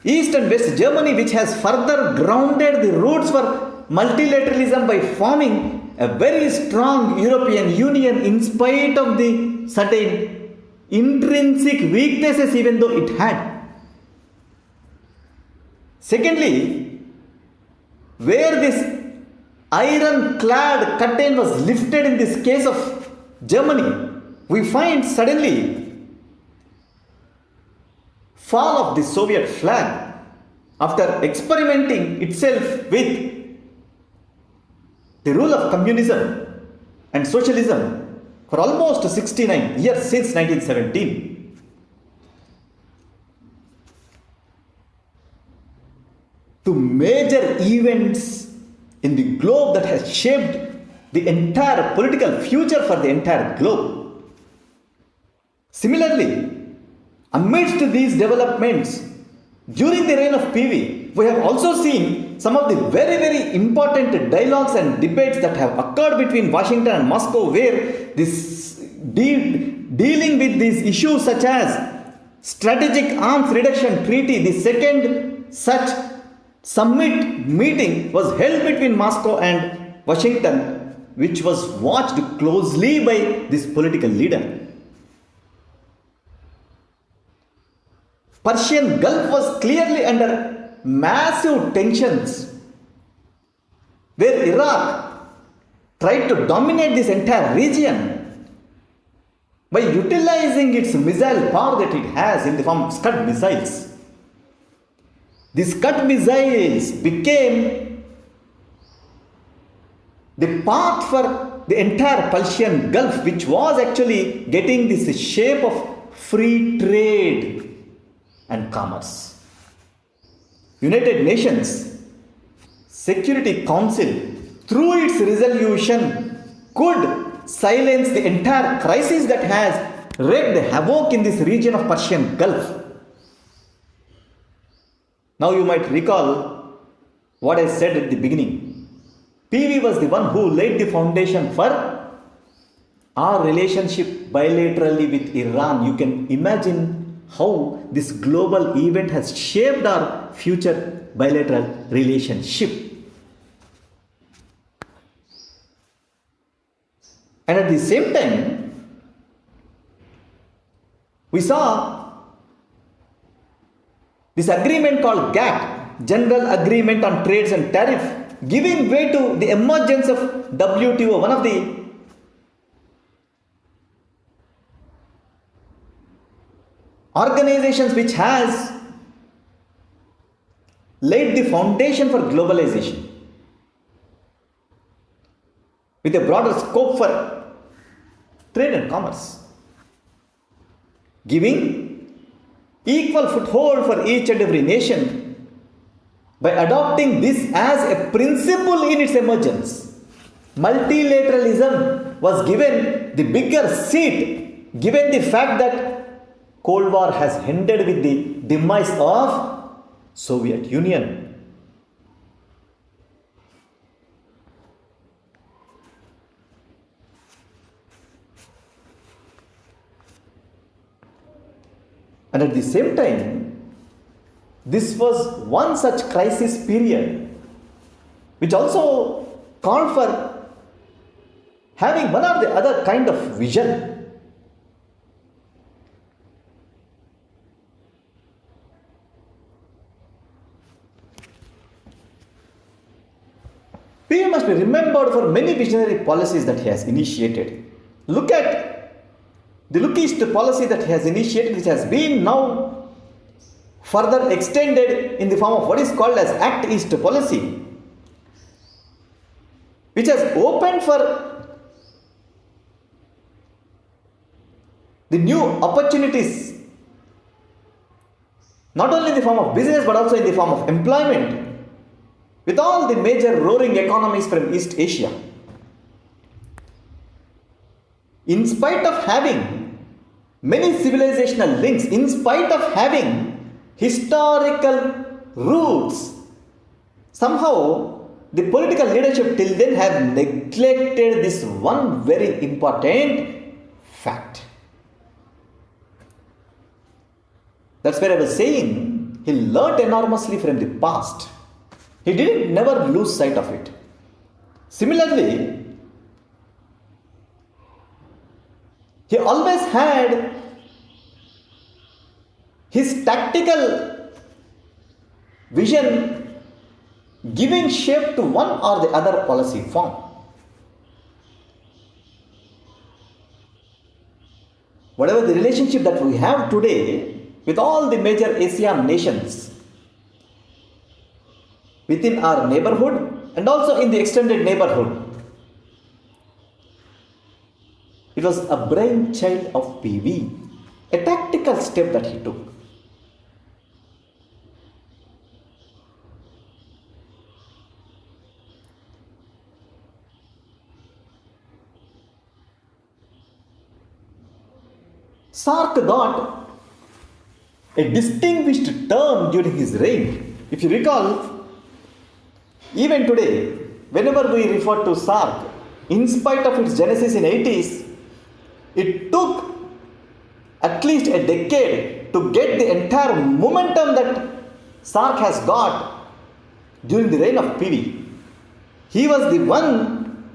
East and West Germany, which has further grounded the roots for multilateralism by forming a very strong European Union in spite of the certain intrinsic weaknesses even though it had. Secondly, where this iron-clad curtain was lifted in this case of Germany, we find suddenly fall of the Soviet flag after experimenting itself with the rule of communism and socialism for almost 69 years since 1917. Two major events in the globe that has shaped the entire political future for the entire globe. Similarly, amidst these developments, during the reign of PV, we have also seen some of the very important dialogues and debates that have occurred between Washington and Moscow, where this dealing with these issues such as strategic arms reduction treaty, the second such summit meeting was held between Moscow and Washington, which was watched closely by this political leader. Persian Gulf was clearly under massive tensions, where Iraq tried to dominate this entire region by utilizing its missile power that it has in the form of Scud missiles. These Scud missiles became the path for the entire Persian Gulf, which was actually getting this shape of free trade and commerce. United Nations Security Council, through its resolution, could silence the entire crisis that has wreaked havoc in this region of Persian Gulf. Now you might recall what I said at the beginning. PV was the one who laid the foundation for our relationship bilaterally with Iran. You can imagine how this global event has shaped our future bilateral relationship. And at the same time, we saw this agreement called GATT, General Agreement on Trades and Tariff, giving way to the emergence of WTO, one of the organizations which has laid the foundation for globalization with a broader scope for trade and commerce, giving equal foothold for each and every nation by adopting this as a principle in its emergence. Multilateralism was given the bigger seat given the fact that Cold War has ended with the demise of Soviet Union. And at the same time, this was one such crisis period which also called for having one or the other kind of vision. PV must be remembered for many visionary policies that he has initiated. Look at the Look East policy that he has initiated, which has been now further extended in the form of what is called as Act East policy, which has opened for the new opportunities, not only in the form of business but also in the form of employment, with all the major roaring economies from East Asia. In spite of having many civilizational links, in spite of having historical roots, somehow the political leadership till then have neglected this one very important fact. That's where I was saying he learnt enormously from the past. He didn't never lose sight of it. Similarly, he always had his tactical vision giving shape to one or the other policy form. Whatever the relationship that we have today with all the major ASEAN nations, within our neighborhood and also in the extended neighborhood, it was a brainchild of PV, a tactical step that he took. Sark got a distinguished term during his reign. If you recall, even today, whenever we refer to SARC, in spite of its genesis in 80s, it took at least a decade to get the entire momentum that SARC has got during the reign of PV. He was the one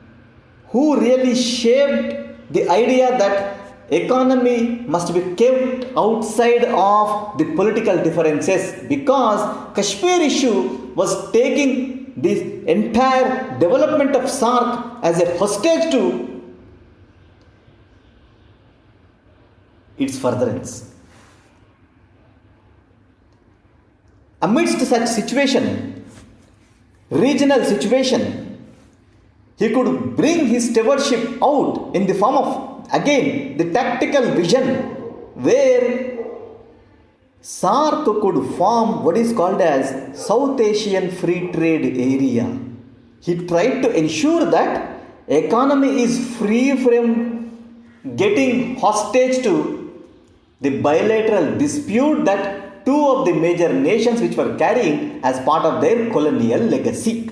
who really shaped the idea that economy must be kept outside of the political differences, because Kashmir issue was taking the entire development of SARC as a hostage to its furtherance. Amidst such situation, regional situation, he could bring his stewardship out in the form of, again, the tactical vision, where SARC could form what is called as South Asian Free Trade Area. He tried to ensure that economy is free from getting hostage to the bilateral dispute that two of the major nations which were carrying as part of their colonial legacy.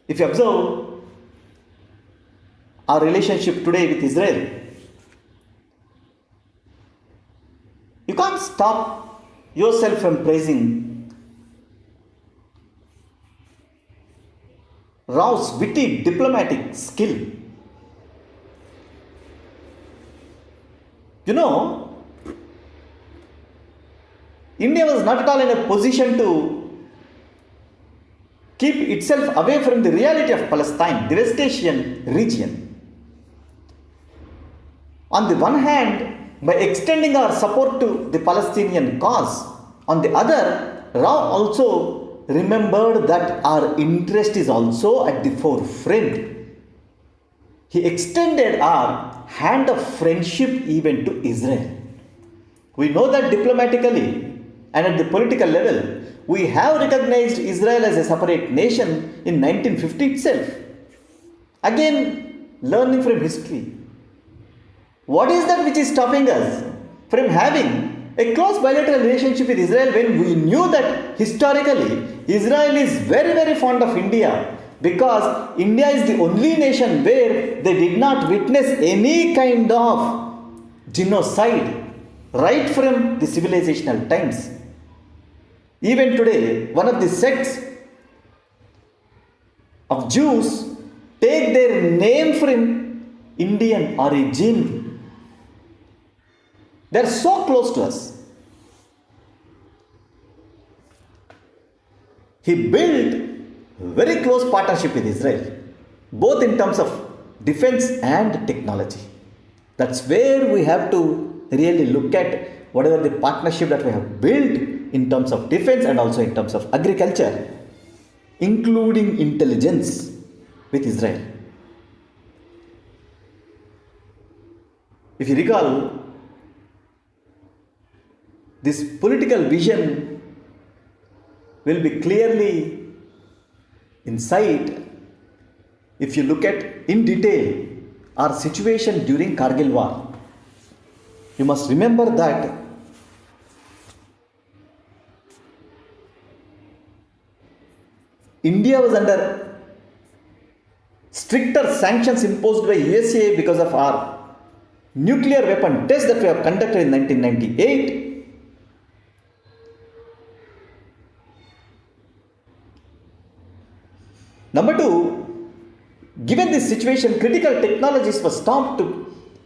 If you observe our relationship today with Israel, you can't stop yourself from praising Rao's witty diplomatic skill. You know, India was not at all in a position to keep itself away from the reality of Palestine, the West Asian region. On the one hand, by extending our support to the Palestinian cause, on the other, Rao also remembered that our interest is also at the forefront. He extended our hand of friendship even to Israel. We know that diplomatically and at the political level, we have recognized Israel as a separate nation in 1950 itself. Again, learning from history. What is that which is stopping us from having a close bilateral relationship with Israel when we knew that historically Israel is very, very fond of India, because India is the only nation where they did not witness any kind of genocide right from the civilizational times. Even today, one of the sects of Jews take their name from Indian origin. They are so close to us. He built very close partnership with Israel, both in terms of defense and technology. That's where we have to really look at whatever the partnership that we have built in terms of defense and also in terms of agriculture, including intelligence with Israel. If you recall, this political vision will be clearly in sight if you look at in detail our situation during Kargil war. You must remember that India was under stricter sanctions imposed by USA because of our nuclear weapon test that we have conducted in 1998. Number two, given this situation, critical technologies were stopped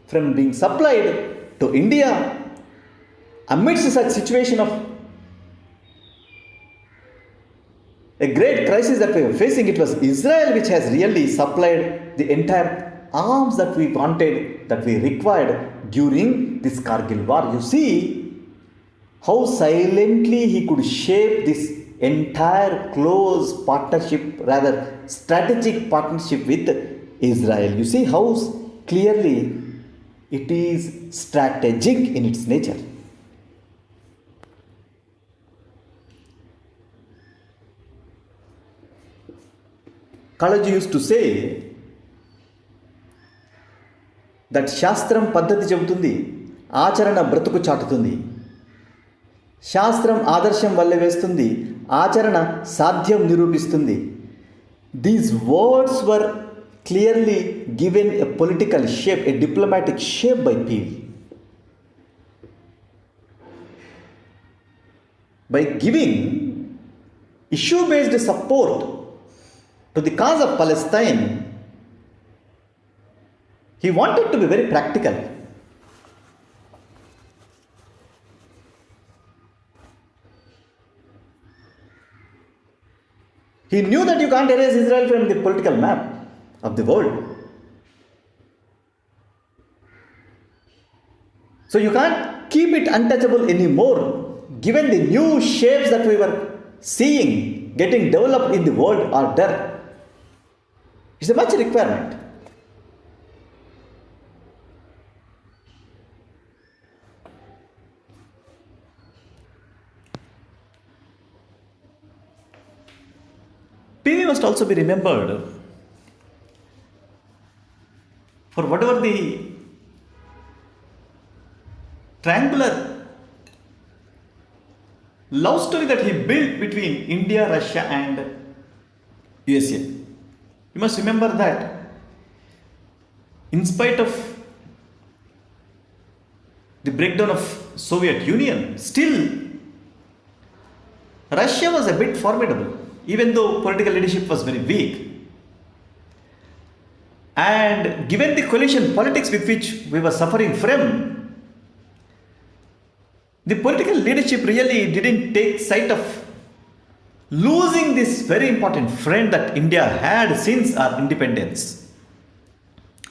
from being supplied to India. Amidst such situation of a great crisis that we were facing, it was Israel which has really supplied the entire arms that we wanted, that we required during this Kargil war. You see how silently he could shape this entire close partnership, rather strategic partnership with Israel. You see how clearly it is strategic in its nature. Kalaji used to say that Shastram Paddhati Chabutundi, Acharana Bratuku Chatutundi. శాస్త్రం ఆదర్శం వల్లే వేస్తుంది, ఆచరణ సాధ్యం నిరూపిస్తుంది. These words were clearly given a political shape, a diplomatic shape by Peel. By giving issue-based support to the cause of Palestine, he wanted to be very practical. He knew that you can't erase Israel from the political map of the world. So you can't keep it untouchable anymore, given the new shapes that we were seeing getting developed in the world order. It's a much requirement. must also be remembered for whatever the triangular love story that he built between India, Russia, and USA. You must remember that in spite of the breakdown of Soviet Union, still Russia was a bit formidable, even though political leadership was very weak. And given the coalition politics with which we were suffering from, the political leadership really didn't take sight of losing this very important friend that India had since our independence.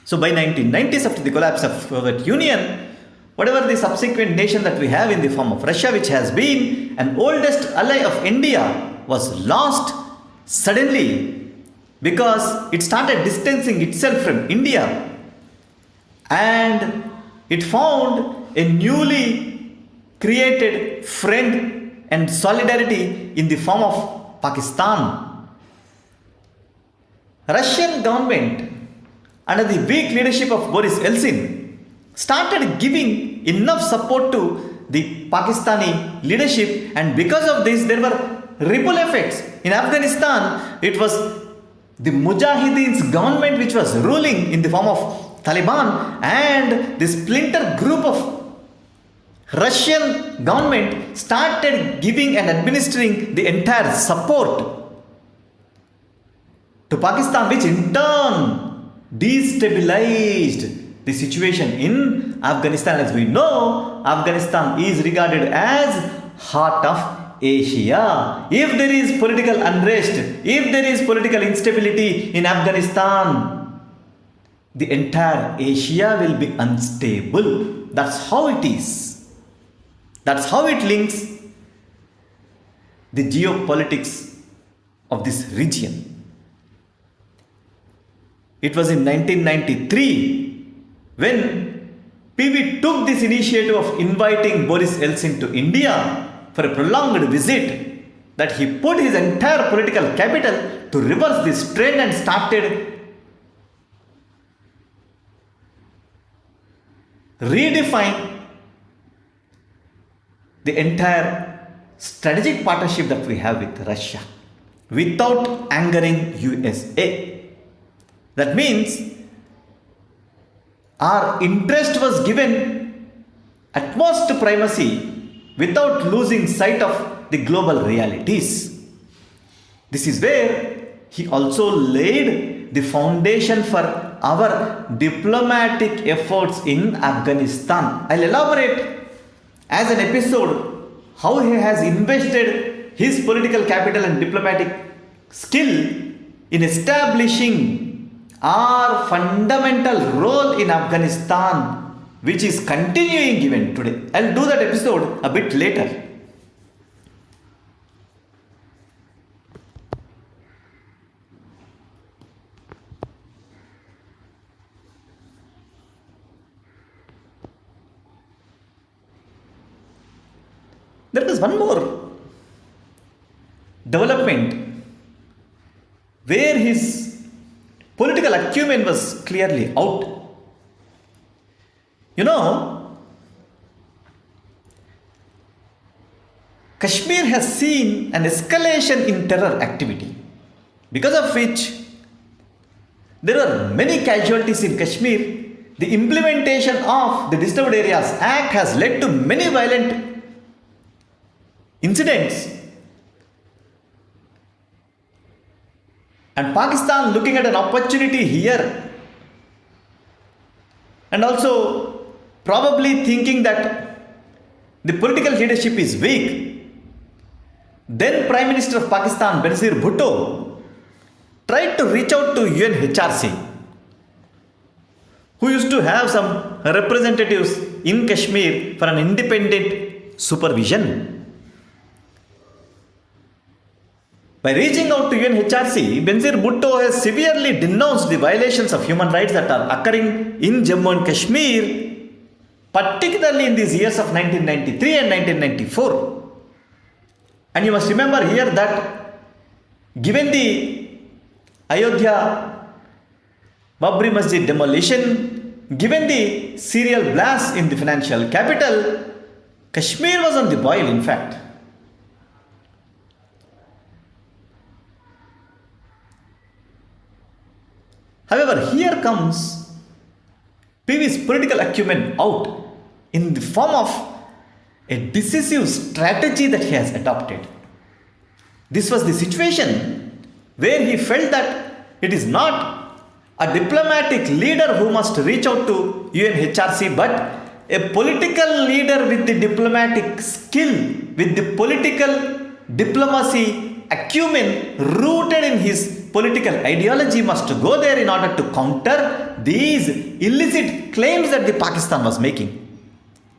So by 1990s, after the collapse of Soviet Union, whatever the subsequent nation that we have in the form of Russia, which has been an oldest ally of India, was lost suddenly because it started distancing itself from India, and it found a newly created friend and solidarity in the form of Pakistan. Russian government under the weak leadership of Boris Yeltsin started giving enough support to the Pakistani leadership, and because of this there were ripple effects. In Afghanistan, it was the Mujahideen's government which was ruling in the form of Taliban, and the splinter group of Russian government started giving and administering the entire support to Pakistan, which in turn destabilized the situation in Afghanistan. As we know, Afghanistan is regarded as heart of Asia. If there is political unrest, if there is political instability in Afghanistan, the entire Asia will be unstable. That's how it is. That's how it links the geopolitics of this region. It was in 1993 when PV took this initiative of inviting Boris Yeltsin to India for a prolonged visit that he put his entire political capital to reverse this trend and started redefine the entire strategic partnership that we have with Russia without angering USA. That means our interest was given utmost primacy without losing sight of the global realities. This is where he also laid the foundation for our diplomatic efforts in Afghanistan. I'll elaborate as an episode how he has invested his political capital and diplomatic skill in establishing our fundamental role in Afghanistan, which is continuing even today. I'll do that episode a bit later. There was one more development where his political acumen was clearly out. You know, Kashmir has seen an escalation in terror activity, because of which there are many casualties in Kashmir. The implementation of the Disturbed Areas Act has led to many violent incidents. And Pakistan looking at an opportunity here, and also probably thinking that the political leadership is weak, then Prime Minister of Pakistan, Benazir Bhutto, tried to reach out to UNHRC, who used to have some representatives in Kashmir for an independent supervision. By reaching out to UNHRC, Benazir Bhutto has severely denounced the violations of human rights that are occurring in Jammu and Kashmir, particularly in these years of 1993 and 1994. And you must remember here that given the Ayodhya, Babri Masjid demolition, given the serial blast in the financial capital, Kashmir was on the boil, in fact. However, here comes PV's political acumen out in the form of a decisive strategy that he has adopted. This was the situation where he felt that it is not a diplomatic leader who must reach out to UNHRC, but a political leader with the diplomatic skill, with the political diplomacy acumen rooted in his political ideology, must go there in order to counter these illicit claims that the Pakistan was making.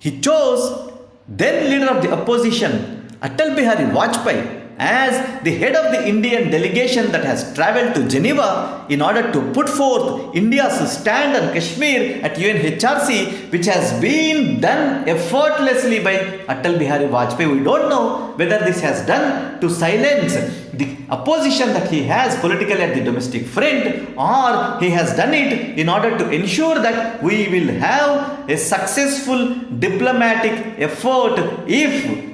He chose then leader of the opposition, Atal Bihari Vajpayee, as the head of the Indian delegation that has travelled to Geneva in order to put forth India's stand on Kashmir at UNHRC, which has been done effortlessly by Atal Bihari Vajpayee. We don't know whether this has done to silence the opposition that he has politically at the domestic front, or he has done it in order to ensure that we will have a successful diplomatic effort if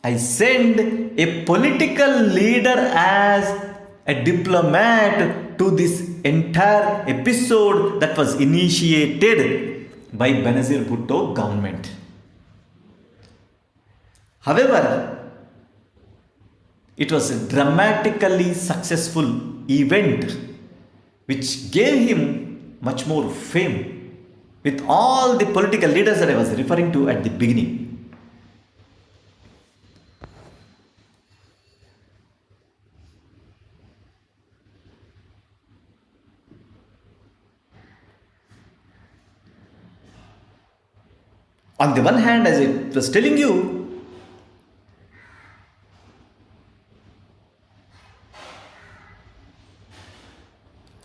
I send a political leader as a diplomat to this entire episode that was initiated by Benazir Bhutto government. However, it was a dramatically successful event which gave him much more fame with all the political leaders that I was referring to at the beginning. On the one hand, as I was telling you,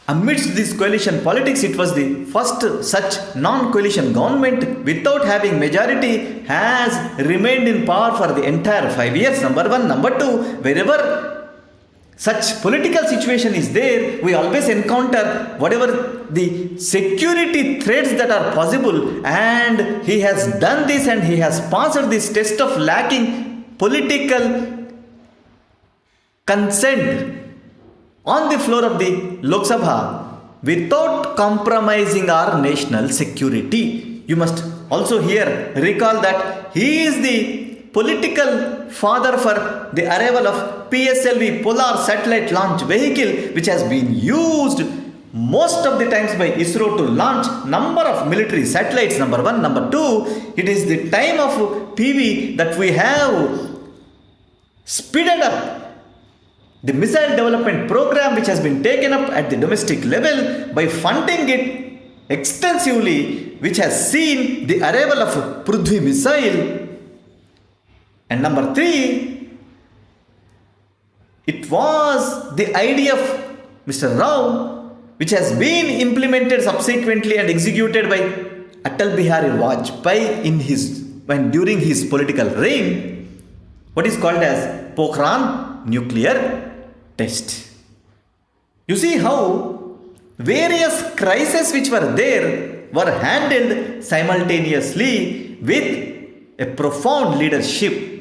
amidst this coalition politics, it was the first such non-coalition government without having majority has remained in power for the entire 5 years. Number one. Number two, wherever such political situation is there, we always encounter whatever the security threats that are possible, and he has done this and he has passed this test of lacking political consent on the floor of the Lok Sabha without compromising our national security. You must also here recall that he is the political father for the arrival of PSLV, Polar Satellite Launch Vehicle, which has been used most of the times by ISRO to launch number of military satellites. Number one. Number two, it is the time of PV that we have speeded up the missile development program, which has been taken up at the domestic level by funding it extensively, which has seen the arrival of Prithvi missile. And number three, it was the idea of Mr. Rao, which has been implemented subsequently and executed by Atal Bihari Vajpayee during his political reign, what is called as Pokhran nuclear test. You see how various crises which were there were handled simultaneously with a profound leadership.